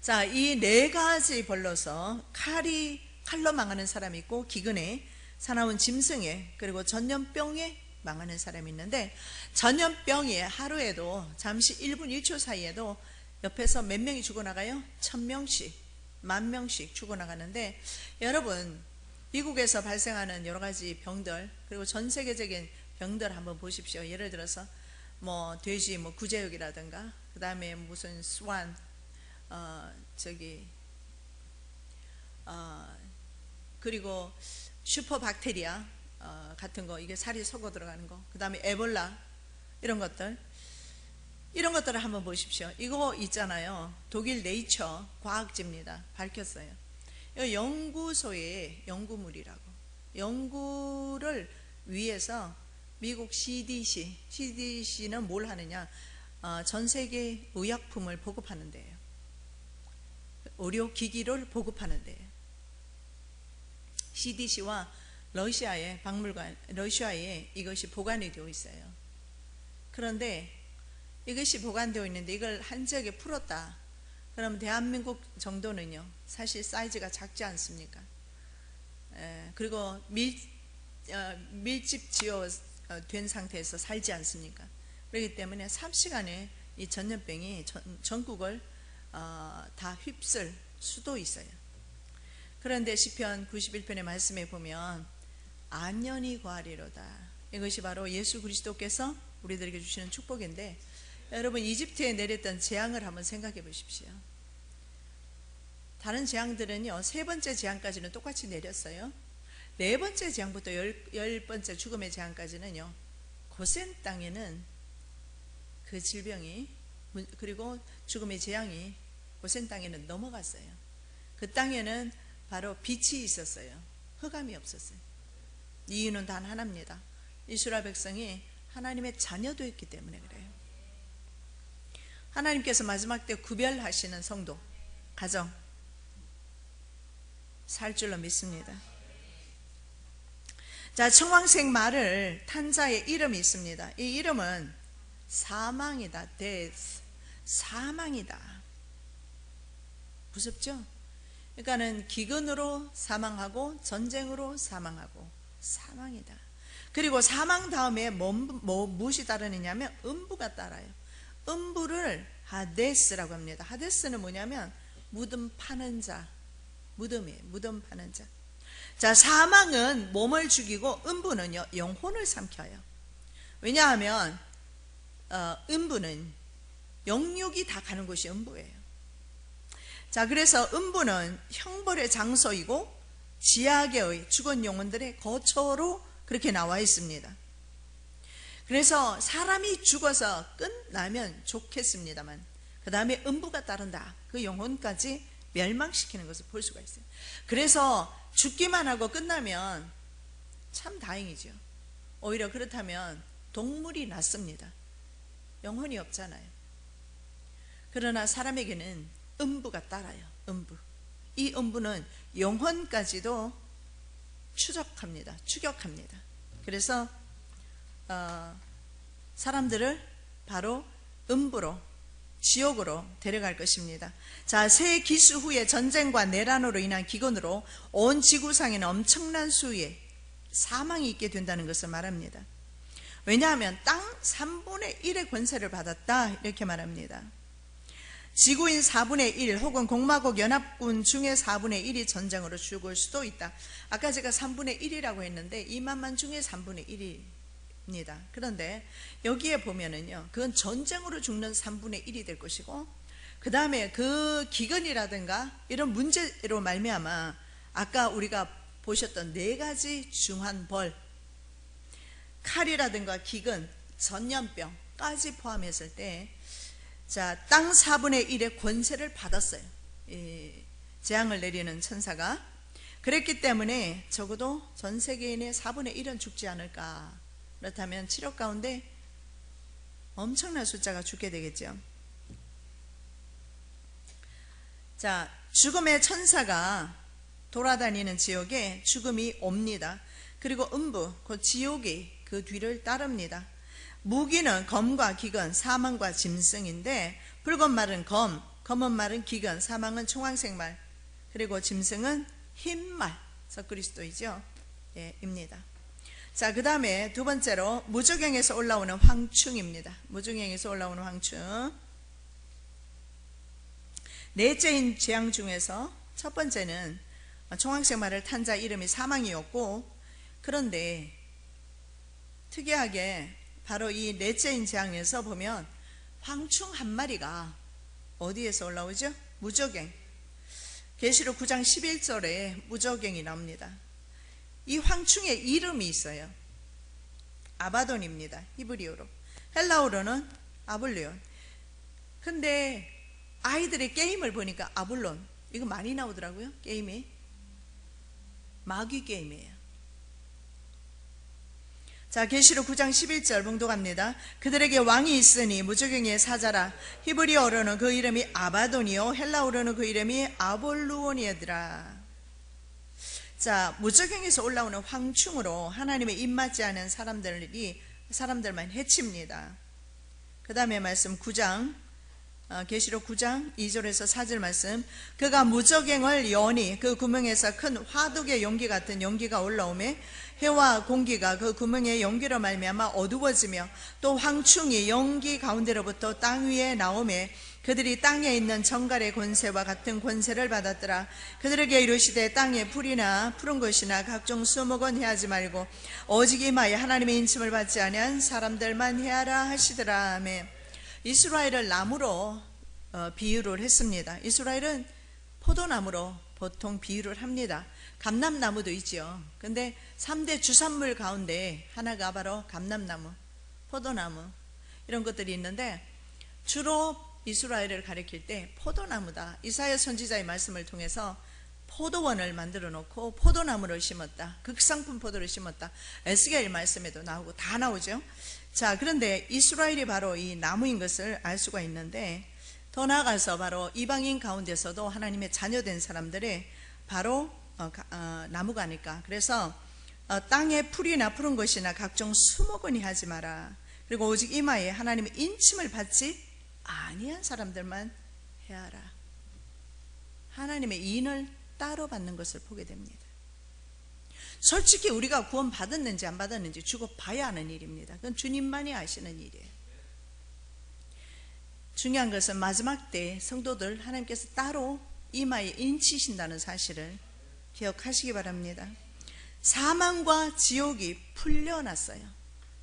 자, 이 네 가지 벌로서 칼로 망하는 사람이 있고, 기근에, 사나운 짐승에, 그리고 전염병에 망하는 사람이 있는데, 전염병이 하루에도 잠시 1분 1초 사이에도 옆에서 몇 명이 죽어나가요? 1000명씩, 10,000명씩 죽어나가는데, 여러분 미국에서 발생하는 여러 가지 병들, 그리고 전 세계적인 병들 한번 보십시오. 예를 들어서 뭐 돼지 구제역이라든가, 그 다음에 무슨 스완, 그리고 슈퍼박테리아 같은 거, 이게 살이 썩어 들어가는 거, 그 다음에 에볼라, 이런 것들, 이런 것들을 한번 보십시오. 이거 있잖아요. 독일 네이처 과학지입니다. 밝혔어요. 이 연구소의 연구물이라고. 연구를 위해서 미국 CDC는 뭘 하느냐? 전 세계 의약품을 보급하는 데예요. 의료기기를 보급하는 데예요. CDC와 러시아의 박물관, 러시아에 이것이 보관이 되어 있어요. 그런데 이것이 보관되어 있는데 이걸 한 지역에 풀었다. 그럼 대한민국 정도는요, 사실 사이즈가 작지 않습니까? 그리고 밀집 지어된 상태에서 살지 않습니까? 그렇기 때문에 삽시간에 이 전염병이 전국을 다 휩쓸 수도 있어요. 그런데 시편 91편의 말씀에 보면 안연히 구하리로다. 이것이 바로 예수 그리스도께서 우리들에게 주시는 축복인데, 여러분 이집트에 내렸던 재앙을 한번 생각해 보십시오. 다른 재앙들은요, 세 번째 재앙까지는 똑같이 내렸어요. 네 번째 재앙부터 열 번째 죽음의 재앙까지는요, 고센 땅에는 그 질병이 그리고 죽음의 재앙이 고센 땅에는 넘어갔어요. 그 땅에는 바로 빛이 있었어요. 흑암이 없었어요. 이유는 단 하나입니다. 이스라엘 백성이 하나님의 자녀도였기 때문에 그래요. 하나님께서 마지막 때 구별하시는 성도, 가정 살 줄로 믿습니다. 자, 청황색 말을 탄 자의 이름이 있습니다. 이 이름은 사망이다. death. 사망이다. 무섭죠? 그러니까는 기근으로 사망하고 전쟁으로 사망하고 사망이다. 그리고 사망 다음에 무엇이 따르느냐면 음부가 따라요. 음부를 하데스라고 합니다. 하데스는 뭐냐면 무덤 파는 자, 무덤이에요. 무덤 파는 자. 자, 사망은 몸을 죽이고 음부는요, 영혼을 삼켜요. 왜냐하면 음부는 영육이 다 가는 곳이 음부예요. 자, 그래서 음부는 형벌의 장소이고 지하계의 죽은 영혼들의 거처로 그렇게 나와 있습니다. 그래서 사람이 죽어서 끝나면 좋겠습니다만 그 다음에 음부가 따른다. 그 영혼까지 멸망시키는 것을 볼 수가 있어요. 그래서 죽기만 하고 끝나면 참 다행이죠. 오히려 그렇다면 동물이 낫습니다. 영혼이 없잖아요. 그러나 사람에게는 음부가 따라요. 음부. 이 음부는 영혼까지도 추격합니다. 그래서 사람들을 바로 음부로, 지옥으로 데려갈 것입니다. 자, 새 기수 후에 전쟁과 내란으로 인한 기근으로 온 지구상에는 엄청난 수의 사망이 있게 된다는 것을 말합니다. 왜냐하면 땅 3분의 1의 권세를 받았다, 이렇게 말합니다. 지구인 4분의 1 혹은 공화국 연합군 중에 4분의 1이 전쟁으로 죽을 수도 있다. 아까 제가 3분의 1이라고 했는데 2만만 중에 3분의 1입니다. 그런데 여기에 보면은요, 그건 전쟁으로 죽는 3분의 1이 될 것이고, 그 다음에 그 기근이라든가 이런 문제로 말미암아 아까 우리가 보셨던 4가지 중한 벌, 칼이라든가 기근, 전염병까지 포함했을 때, 자, 땅 4분의 1의 권세를 받았어요. 이 재앙을 내리는 천사가. 그랬기 때문에 적어도 전 세계인의 4분의 1은 죽지 않을까. 그렇다면 7억 가운데 엄청난 숫자가 죽게 되겠죠. 자, 죽음의 천사가 돌아다니는 지역에 죽음이 옵니다. 그리고 음부, 그 지옥이 그 뒤를 따릅니다. 무기는 검과 기근, 사망과 짐승인데, 붉은 말은 검, 검은 말은 기근, 사망은 청황색 말, 그리고 짐승은 흰 말, 적그리스도이죠. 예, 입니다. 자, 그 다음에 두 번째로 무저갱에서 올라오는 황충입니다. 무저갱에서 올라오는 황충. 넷째인 재앙 중에서 첫 번째는 청황색 말을 탄 자 이름이 사망이었고, 그런데 특이하게 바로 이 넷째인 재앙에서 보면 황충 한 마리가 어디에서 올라오죠? 무저갱. 계시록 9장 11절에 무저갱이 나옵니다. 이 황충의 이름이 있어요. 아바돈입니다. 히브리어로. 헬라어로는 아볼리온. 근데 아이들의 게임을 보니까 아볼론, 이거 많이 나오더라고요. 게임이 마귀 게임이에요. 자, 계시록 9장 11절 봉독합니다. 그들에게 왕이 있으니 무저갱이의 사자라. 히브리어로는 그 이름이 아바돈이요 헬라어로는 그 이름이 아볼루온이더라. 자, 무저갱에서 올라오는 황충으로 하나님의 입맞지 않은 사람들만 해칩니다. 그 다음에 말씀 9장, 계시록 9장 2절에서 4절 말씀. 그가 무저갱을 여니 그 구멍에서 큰 화둑의 연기 같은 연기가 올라오매 해와 공기가 그 구멍의 연기로 말미암아 어두워지며 또 황충이 연기 가운데로부터 땅 위에 나오매 그들이 땅에 있는 정갈의 권세와 같은 권세를 받았더라. 그들에게 이르시되 땅에 풀이나 푸른 것이나 각종 수목은 해하지 말고 오직 임하여 하나님의 인침을 받지 아니한 사람들만 해하라 하시더라. 아멘. 이스라엘을 나무로 비유를 했습니다. 이스라엘은 포도나무로 보통 비유를 합니다. 감람나무도 있죠. 근데 3대 주산물 가운데 하나가 바로 감람나무, 포도나무 이런 것들이 있는데 주로 이스라엘을 가리킬 때 포도나무다. 이사야 선지자의 말씀을 통해서 포도원을 만들어 놓고 포도나무를 심었다, 극상품 포도를 심었다, 에스겔 말씀에도 나오고 다 나오죠. 자, 그런데 이스라엘이 바로 이 나무인 것을 알 수가 있는데 더 나아가서 바로 이방인 가운데서도 하나님의 자녀된 사람들의 바로 나무가 아닐까. 그래서 땅에 풀이나 푸른 것이나 각종 수목은 하지 마라. 그리고 오직 이마에 하나님의 인침을 받지 아니한 사람들만 해하라. 하나님의 인을 따로 받는 것을 보게 됩니다. 솔직히 우리가 구원 받았는지 안 받았는지 주고 봐야 하는 일입니다. 그건 주님만이 아시는 일이에요. 중요한 것은 마지막 때 성도들 하나님께서 따로 이마에 인치신다는 사실을 기억하시기 바랍니다. 사망과 지옥이 풀려났어요.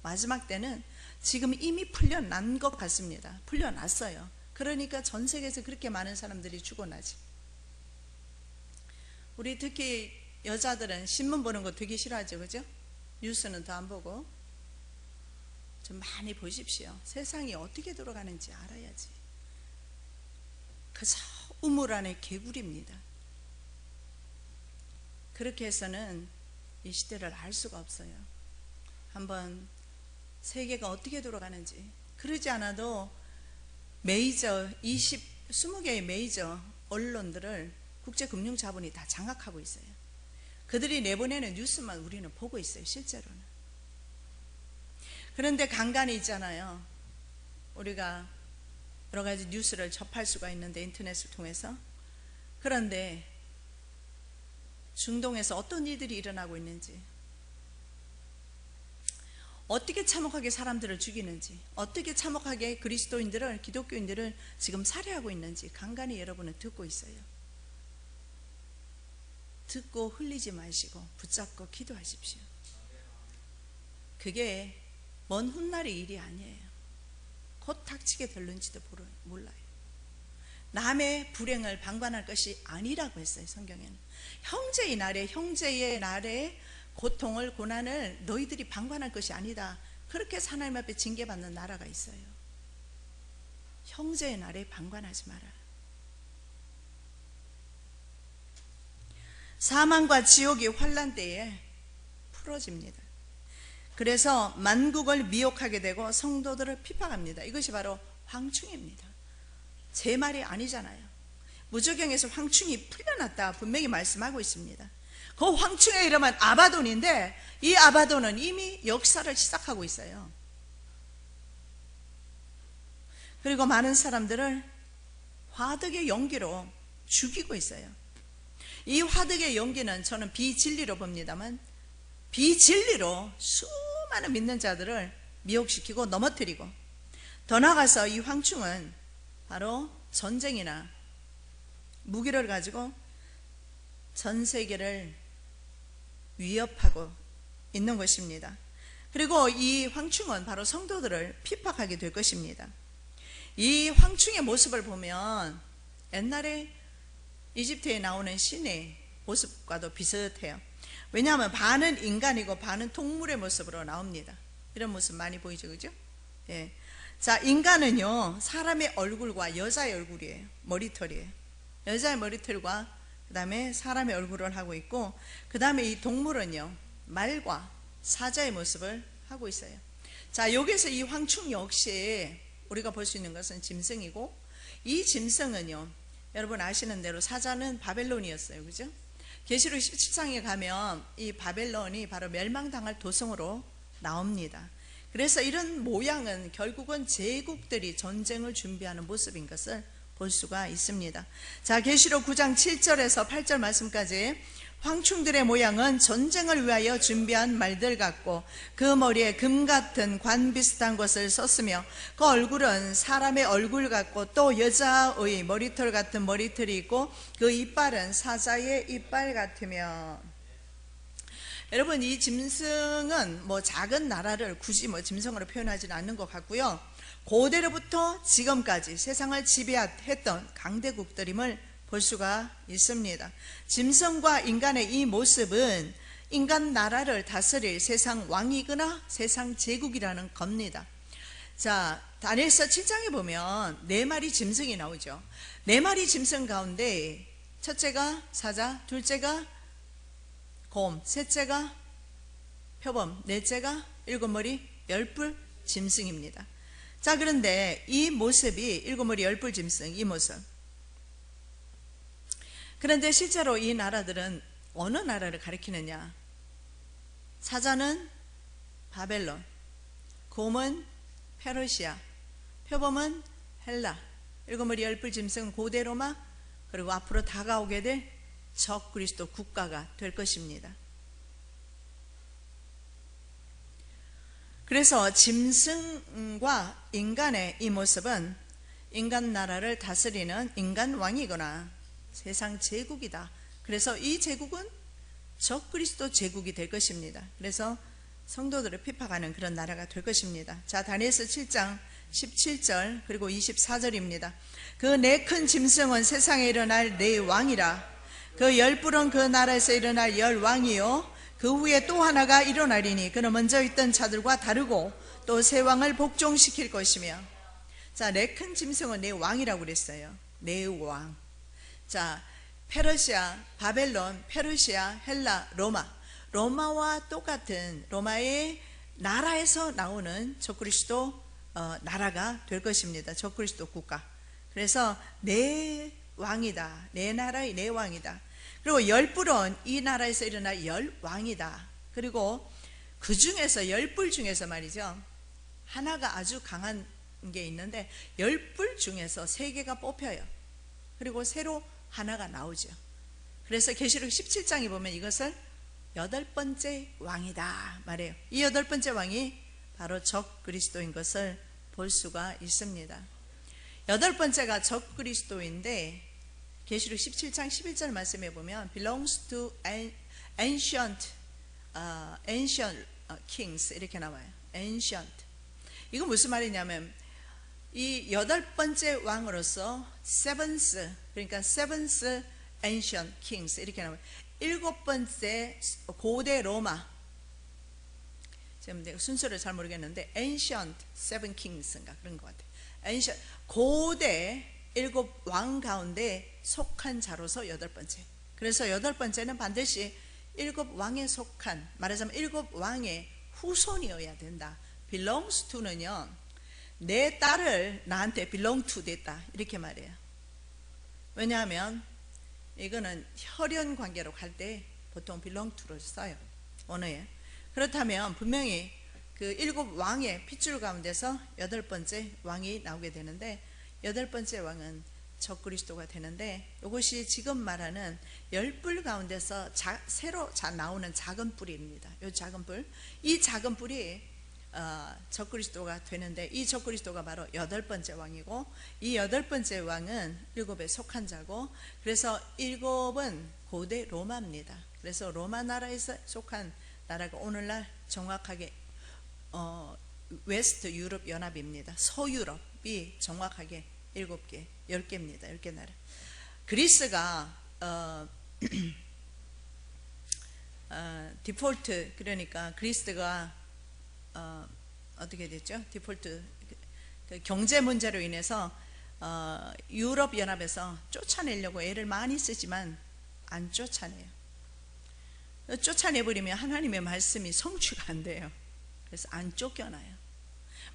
마지막 때는 지금 이미 풀려난 것 같습니다. 풀려났어요. 그러니까 전 세계에서 그렇게 많은 사람들이 죽어나지. 우리 특히 여자들은 신문 보는 거 되게 싫어하죠, 그죠? 뉴스는 더 안 보고 좀 많이 보십시오. 세상이 어떻게 돌아가는지 알아야지. 그저 우물 안의 개구리입니다. 그렇게 해서는 이 시대를 알 수가 없어요. 한번 세계가 어떻게 돌아가는지. 그러지 않아도 메이저 20개의 메이저 언론들을 국제금융자본이 다 장악하고 있어요. 그들이 내보내는 뉴스만 우리는 보고 있어요, 실제로는. 그런데 간간이 있잖아요. 우리가 여러 가지 뉴스를 접할 수가 있는데, 인터넷을 통해서. 그런데 중동에서 어떤 일들이 일어나고 있는지, 어떻게 참혹하게 사람들을 죽이는지, 어떻게 참혹하게 그리스도인들을, 기독교인들을 지금 살해하고 있는지 간간히 여러분은 듣고 있어요. 듣고 흘리지 마시고 붙잡고 기도하십시오. 그게 먼 훗날의 일이 아니에요. 곧 닥치게 될는지도 몰라요. 남의 불행을 방관할 것이 아니라고 했어요, 성경에는. 형제의 날에 고통을, 고난을 너희들이 방관할 것이 아니다. 그렇게 하나님 앞에 징계받는 나라가 있어요. 형제의 날에 방관하지 마라. 사망과 지옥이 환난 때에 풀어집니다. 그래서 만국을 미혹하게 되고 성도들을 핍박합니다. 이것이 바로 황충입니다. 제 말이 아니잖아요. 무저경에서 황충이 풀려났다 분명히 말씀하고 있습니다. 그 황충의 이름은 아바돈인데, 이 아바돈은 이미 역사를 시작하고 있어요. 그리고 많은 사람들을 화덕의 연기로 죽이고 있어요. 이 화덕의 연기는 저는 비진리로 봅니다만, 비진리로 수많은 믿는 자들을 미혹시키고 넘어뜨리고, 더 나아가서 이 황충은 바로 전쟁이나 무기를 가지고 전 세계를 위협하고 있는 것입니다. 그리고 이 황충은 바로 성도들을 핍박하게 될 것입니다. 이 황충의 모습을 보면 옛날에 이집트에 나오는 신의 모습과도 비슷해요. 왜냐하면 반은 인간이고 반은 동물의 모습으로 나옵니다. 이런 모습 많이 보이죠, 그죠? 예. 자, 인간은요, 사람의 얼굴과 여자의 얼굴이에요. 머리털이에요. 여자의 머리털과 그 다음에 사람의 얼굴을 하고 있고, 그 다음에 이 동물은요, 말과 사자의 모습을 하고 있어요. 자, 여기서 이 황충 역시 우리가 볼 수 있는 것은 짐승이고, 이 짐승은요, 여러분 아시는 대로 사자는 바벨론이었어요. 그죠? 계시록 17장에 가면 이 바벨론이 바로 멸망당할 도성으로 나옵니다. 그래서 이런 모양은 결국은 제국들이 전쟁을 준비하는 모습인 것을 볼 수가 있습니다. 자, 계시록 9장 7절에서 8절 말씀까지 황충들의 모양은 전쟁을 위하여 준비한 말들 같고 그 머리에 금 같은 관 비슷한 것을 썼으며 그 얼굴은 사람의 얼굴 같고 또 여자의 머리털 같은 머리털이 있고 그 이빨은 사자의 이빨 같으며. 여러분, 이 짐승은 뭐 작은 나라를 굳이 뭐 짐승으로 표현하지는 않는 것 같고요, 고대로부터 지금까지 세상을 지배했던 강대국들임을 볼 수가 있습니다. 짐승과 인간의 이 모습은 인간 나라를 다스릴 세상 왕이거나 세상 제국이라는 겁니다. 자, 다니엘서 7장에 보면 4마리 짐승이 나오죠. 4마리 짐승 가운데 첫째가 사자, 둘째가 곰, 셋째가 표범, 넷째가 7머리 10뿔 짐승입니다. 자, 그런데 이 모습이 7머리 10뿔 짐승, 이 모습, 그런데 실제로 이 나라들은 어느 나라를 가리키느냐? 사자는 바벨론, 곰은 페르시아, 표범은 헬라, 7머리 10뿔 짐승은 고대 로마, 그리고 앞으로 다가오게 될 적그리스도 국가가 될 것입니다. 그래서 짐승과 인간의 이 모습은 인간 나라를 다스리는 인간 왕이거나 세상 제국이다. 그래서 이 제국은 적그리스도 제국이 될 것입니다. 그래서 성도들을 핍박하는 그런 나라가 될 것입니다. 자, 다니엘서 7장 17절 그리고 24절입니다. 그 네 큰 짐승은 세상에 일어날 네 왕이라. 그 10뿔은 그 나라에서 일어날 10왕이요 그 후에 또 하나가 일어나리니 그는 먼저 있던 자들과 다르고 또 새 왕을 복종시킬 것이며. 자, 네 큰 짐승은 네 왕이라고 그랬어요. 네 왕. 자, 페르시아, 바벨론, 페르시아, 헬라, 로마. 로마와 똑같은 로마의 나라에서 나오는 적그리스도 나라가 될 것입니다. 적그리스도 국가. 그래서 네 왕이다. 네 나라의 네 왕이다. 그리고 10뿔은 이 나라에서 일어날 10왕이다. 그리고 그 중에서 10뿔 중에서 말이죠, 하나가 아주 강한 게 있는데 10뿔 중에서 3개가 뽑혀요. 그리고 새로 하나가 나오죠. 그래서 계시록 17장에 보면 이것을 8번째 왕이다 말해요. 이 8번째 왕이 바로 적그리스도인 것을 볼 수가 있습니다. 8번째가 적그리스도인데 계시록 17장 11절 말씀에 보면 belongs to ancient kings 이렇게 나와요. ancient. 이건 무슨 말이냐면 이 8번째 왕으로서 seventh, 그러니까 seventh ancient kings 이렇게 나와요. 7번째 고대 로마, 지금 내가 순서를 잘 모르겠는데 ancient seven kings인가 그런 것 같아요. ancient 고대 7왕 가운데 속한 자로서 8번째. 그래서 8번째는 반드시 7왕에 속한, 말하자면 7왕의 후손이어야 된다. belongs to는요, 내 딸을 나한테 belong to 됐다 이렇게 말해요. 왜냐하면 이거는 혈연 관계로 갈 때 보통 belong to를 써요, 언어에. 그렇다면 분명히 그 7왕의 핏줄 가운데서 8번째 왕이 나오게 되는데 8번째 왕은 적그리스도가 되는데, 이것이 지금 말하는 10뿔 가운데서 새로 나오는 작은 뿔입니다. 이 작은 뿔, 이 작은 뿔이 적그리스도가 되는데, 이 적그리스도가 바로 8번째 왕이고, 이 8번째 왕은 7에 속한 자고, 그래서 7은 고대 로마입니다. 그래서 로마 나라에서 속한 나라가 오늘날 정확하게 웨스트 유럽 연합입니다. 서유럽이 정확하게 7개, 10개입니다. 10개 나라. 그리스가 디폴트, 그러니까 그리스가 어떻게 됐죠? 디폴트, 그 경제 문제로 인해서 유럽 연합에서 쫓아내려고 애를 많이 쓰지만 안 쫓아내요. 쫓아내버리면 하나님의 말씀이 성취가 안 돼요. 그래서 안 쫓겨나요.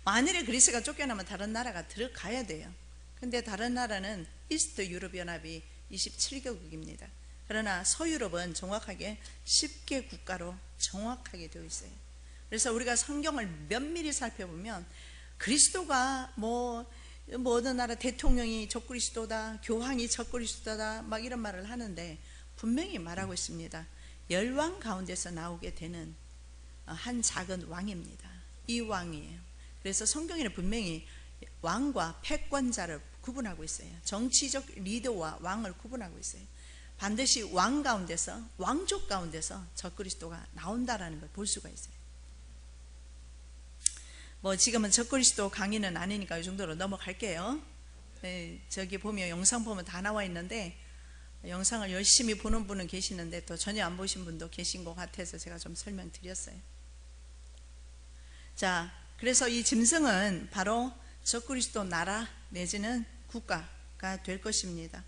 만일에 그리스가 쫓겨나면 다른 나라가 들어가야 돼요. 근데 다른 나라는 이스트 유럽 연합이 27개국입니다. 그러나 서유럽은 정확하게 10개 국가로 정확하게 되어 있어요. 그래서 우리가 성경을 면밀히 살펴보면 그리스도가 어느 나라 대통령이 적그리스도다, 교황이 적그리스도다 막 이런 말을 하는데 분명히 말하고 있습니다. 열왕 가운데서 나오게 되는 한 작은 왕입니다. 이 왕이에요. 그래서 성경에는 분명히 왕과 패권자를 구분하고 있어요. 정치적 리더와 왕을 구분하고 있어요. 반드시 왕 가운데서, 왕족 가운데서 적그리스도가 나온다라는 걸 볼 수가 있어요. 지금은 적그리스도 강의는 아니니까 이 정도로 넘어갈게요. 네, 저기 보면 영상 보면 다 나와 있는데 영상을 열심히 보는 분은 계시는데 또 전혀 안 보신 분도 계신 것 같아서 제가 좀 설명드렸어요. 자, 그래서 이 짐승은 바로 적그리스도 나라 내지는 국가가 될 것입니다.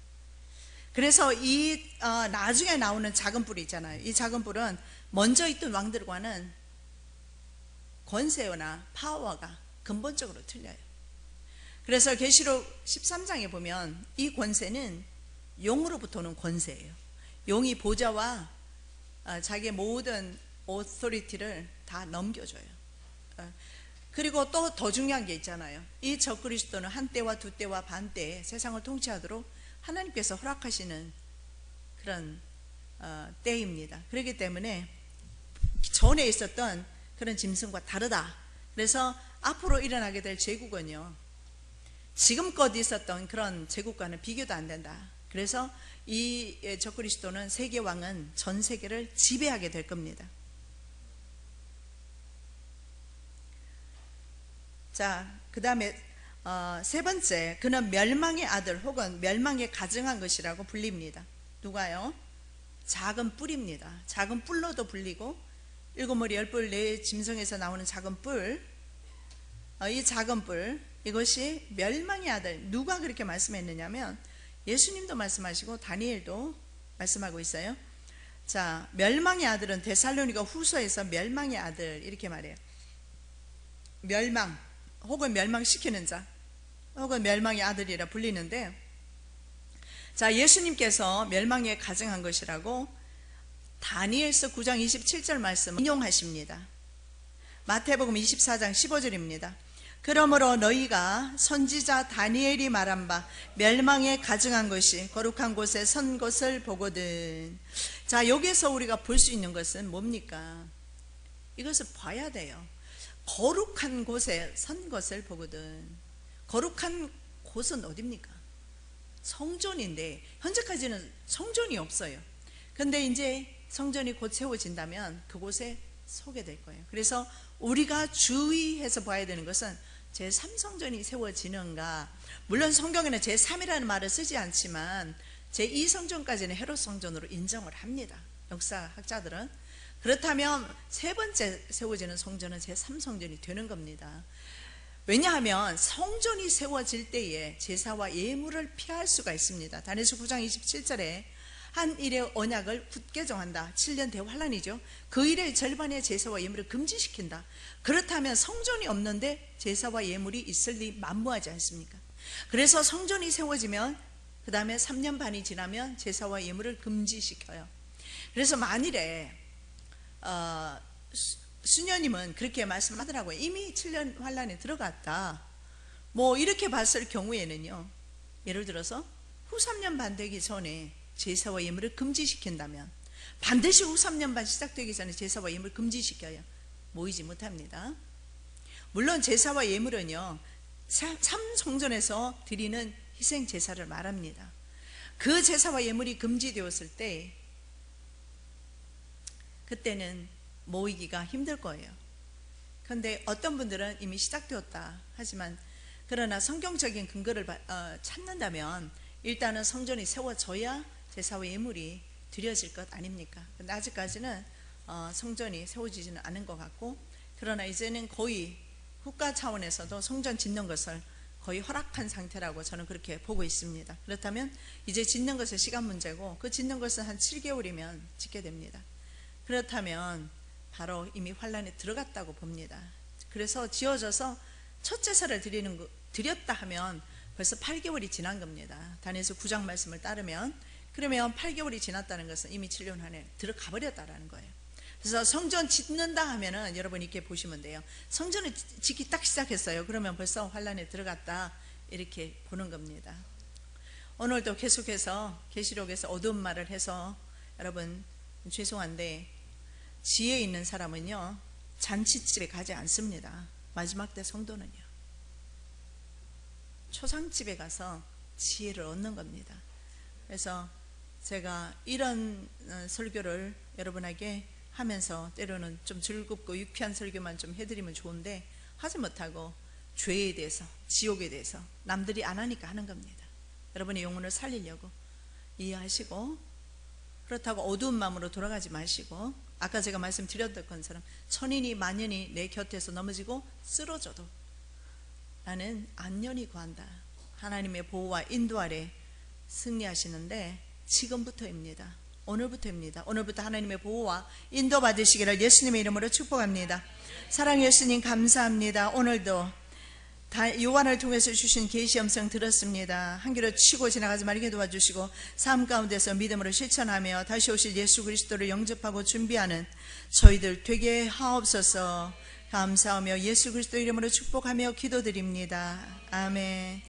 그래서 이 나중에 나오는 작은 뿔이 있잖아요. 이 작은 뿔은 먼저 있던 왕들과는 권세나 파워가 근본적으로 틀려요. 그래서 계시록 13장에 보면 이 권세는 용으로부터 오는 권세예요. 용이 보좌와 자기의 모든 오토리티를 다 넘겨줘요. 그리고 또 더 중요한 게 있잖아요. 이 적그리스도는 한때와 두때와 반때에 세상을 통치하도록 하나님께서 허락하시는 그런 때입니다. 그렇기 때문에 전에 있었던 그런 짐승과 다르다. 그래서 앞으로 일어나게 될 제국은요, 지금껏 있었던 그런 제국과는 비교도 안 된다. 그래서 이 적그리스도는 세계왕은 전 세계를 지배하게 될 겁니다. 자, 그 다음에 세 번째, 그는 멸망의 아들 혹은 멸망에 가증한 것이라고 불립니다. 누가요? 작은 뿔입니다. 작은 뿔로도 불리고 일곱 머리 열 뿔 네 짐승에서 나오는 작은 뿔, 이 작은 뿔, 이것이 멸망의 아들. 누가 그렇게 말씀했느냐면 예수님도 말씀하시고 다니엘도 말씀하고 있어요. 자, 멸망의 아들은 데살로니가 후서에서 멸망의 아들 이렇게 말해요. 멸망 혹은 멸망시키는 자 혹은 멸망의 아들이라 불리는데, 자, 예수님께서 멸망에 가증한 것이라고 다니엘서 9장 27절 말씀 인용하십니다. 마태복음 24장 15절입니다. 그러므로 너희가 선지자 다니엘이 말한 바 멸망에 가증한 것이 거룩한 곳에 선 것을 보거든. 자, 여기서 우리가 볼 수 있는 것은 뭡니까? 이것을 봐야 돼요. 거룩한 곳에 선 것을 보거든. 거룩한 곳은 어디입니까? 성전인데 현재까지는 성전이 없어요. 근데 이제 성전이 곧 세워진다면 그곳에 서게 될 거예요. 그래서 우리가 주의해서 봐야 되는 것은 제3성전이 세워지는가. 물론 성경에는 제3이라는 말을 쓰지 않지만 제2성전까지는 헤롯 성전으로 인정을 합니다. 역사학자들은. 그렇다면 세 번째 세워지는 성전은 제3성전이 되는 겁니다. 왜냐하면 성전이 세워질 때에 제사와 예물을 피할 수가 있습니다. 다니엘서 9장 27절에 한 일의 언약을 굳게 정한다. 7년 대환란이죠. 그 일의 절반의 제사와 예물을 금지시킨다. 그렇다면 성전이 없는데 제사와 예물이 있을 리 만무하지 않습니까? 그래서 성전이 세워지면 그 다음에 3년 반이 지나면 제사와 예물을 금지시켜요. 그래서 만일에 수녀님은 그렇게 말씀하더라고요. 이미 7년 환란에 들어갔다. 이렇게 봤을 경우에는요, 예를 들어서 후 3년 반 되기 전에 제사와 예물을 금지시킨다면 반드시 후 3년 반 시작되기 전에 제사와 예물을 금지시켜야 모이지 못합니다. 물론 제사와 예물은요, 3성전에서 드리는 희생 제사를 말합니다. 그 제사와 예물이 금지되었을 때 그때는 모이기가 힘들 거예요. 그런데 어떤 분들은 이미 시작되었다 하지만, 그러나 성경적인 근거를 찾는다면 일단은 성전이 세워져야 제사와 예물이 드려질 것 아닙니까? 근데 아직까지는 성전이 세워지지는 않은 것 같고, 그러나 이제는 거의 국가 차원에서도 성전 짓는 것을 거의 허락한 상태라고 저는 그렇게 보고 있습니다. 그렇다면 이제 짓는 것은 시간 문제고 그 짓는 것은 한 7개월이면 짓게 됩니다. 그렇다면 바로 이미 환란에 들어갔다고 봅니다. 그래서 지어져서 첫 제사를 드렸다 하면 벌써 8개월이 지난 겁니다. 다니엘서 9장 말씀을 따르면, 그러면 8개월이 지났다는 것은 이미 7년 안에 들어가 버렸다라는 거예요. 그래서 성전 짓는다 하면은 여러분 이렇게 보시면 돼요. 성전을 짓기 딱 시작했어요. 그러면 벌써 환란에 들어갔다, 이렇게 보는 겁니다. 오늘도 계속해서 계시록에서 어두운 말을 해서 여러분 죄송한데, 지혜 있는 사람은요 잔치집에 가지 않습니다. 마지막 때 성도는요 초상집에 가서 지혜를 얻는 겁니다. 그래서 제가 이런 설교를 여러분에게 하면서 때로는 좀 즐겁고 유쾌한 설교만 좀 해드리면 좋은데, 하지 못하고 죄에 대해서, 지옥에 대해서 남들이 안 하니까 하는 겁니다. 여러분의 영혼을 살리려고 이해하시고, 그렇다고 어두운 마음으로 돌아가지 마시고, 아까 제가 말씀드렸던 것처럼 천인이 만년이 내 곁에서 넘어지고 쓰러져도 나는 안녕히 구한다. 하나님의 보호와 인도 아래 승리하시는데 지금부터입니다. 오늘부터입니다. 오늘부터 하나님의 보호와 인도 받으시기를 예수님의 이름으로 축복합니다. 사랑의 예수님 감사합니다. 오늘도 요한을 통해서 주신 계시 음성 들었습니다. 한 길로 치고 지나가지 말게 도와주시고 삶 가운데서 믿음으로 실천하며 다시 오실 예수 그리스도를 영접하고 준비하는 저희들 되게 하옵소서. 감사하며 예수 그리스도 이름으로 축복하며 기도드립니다. 아멘.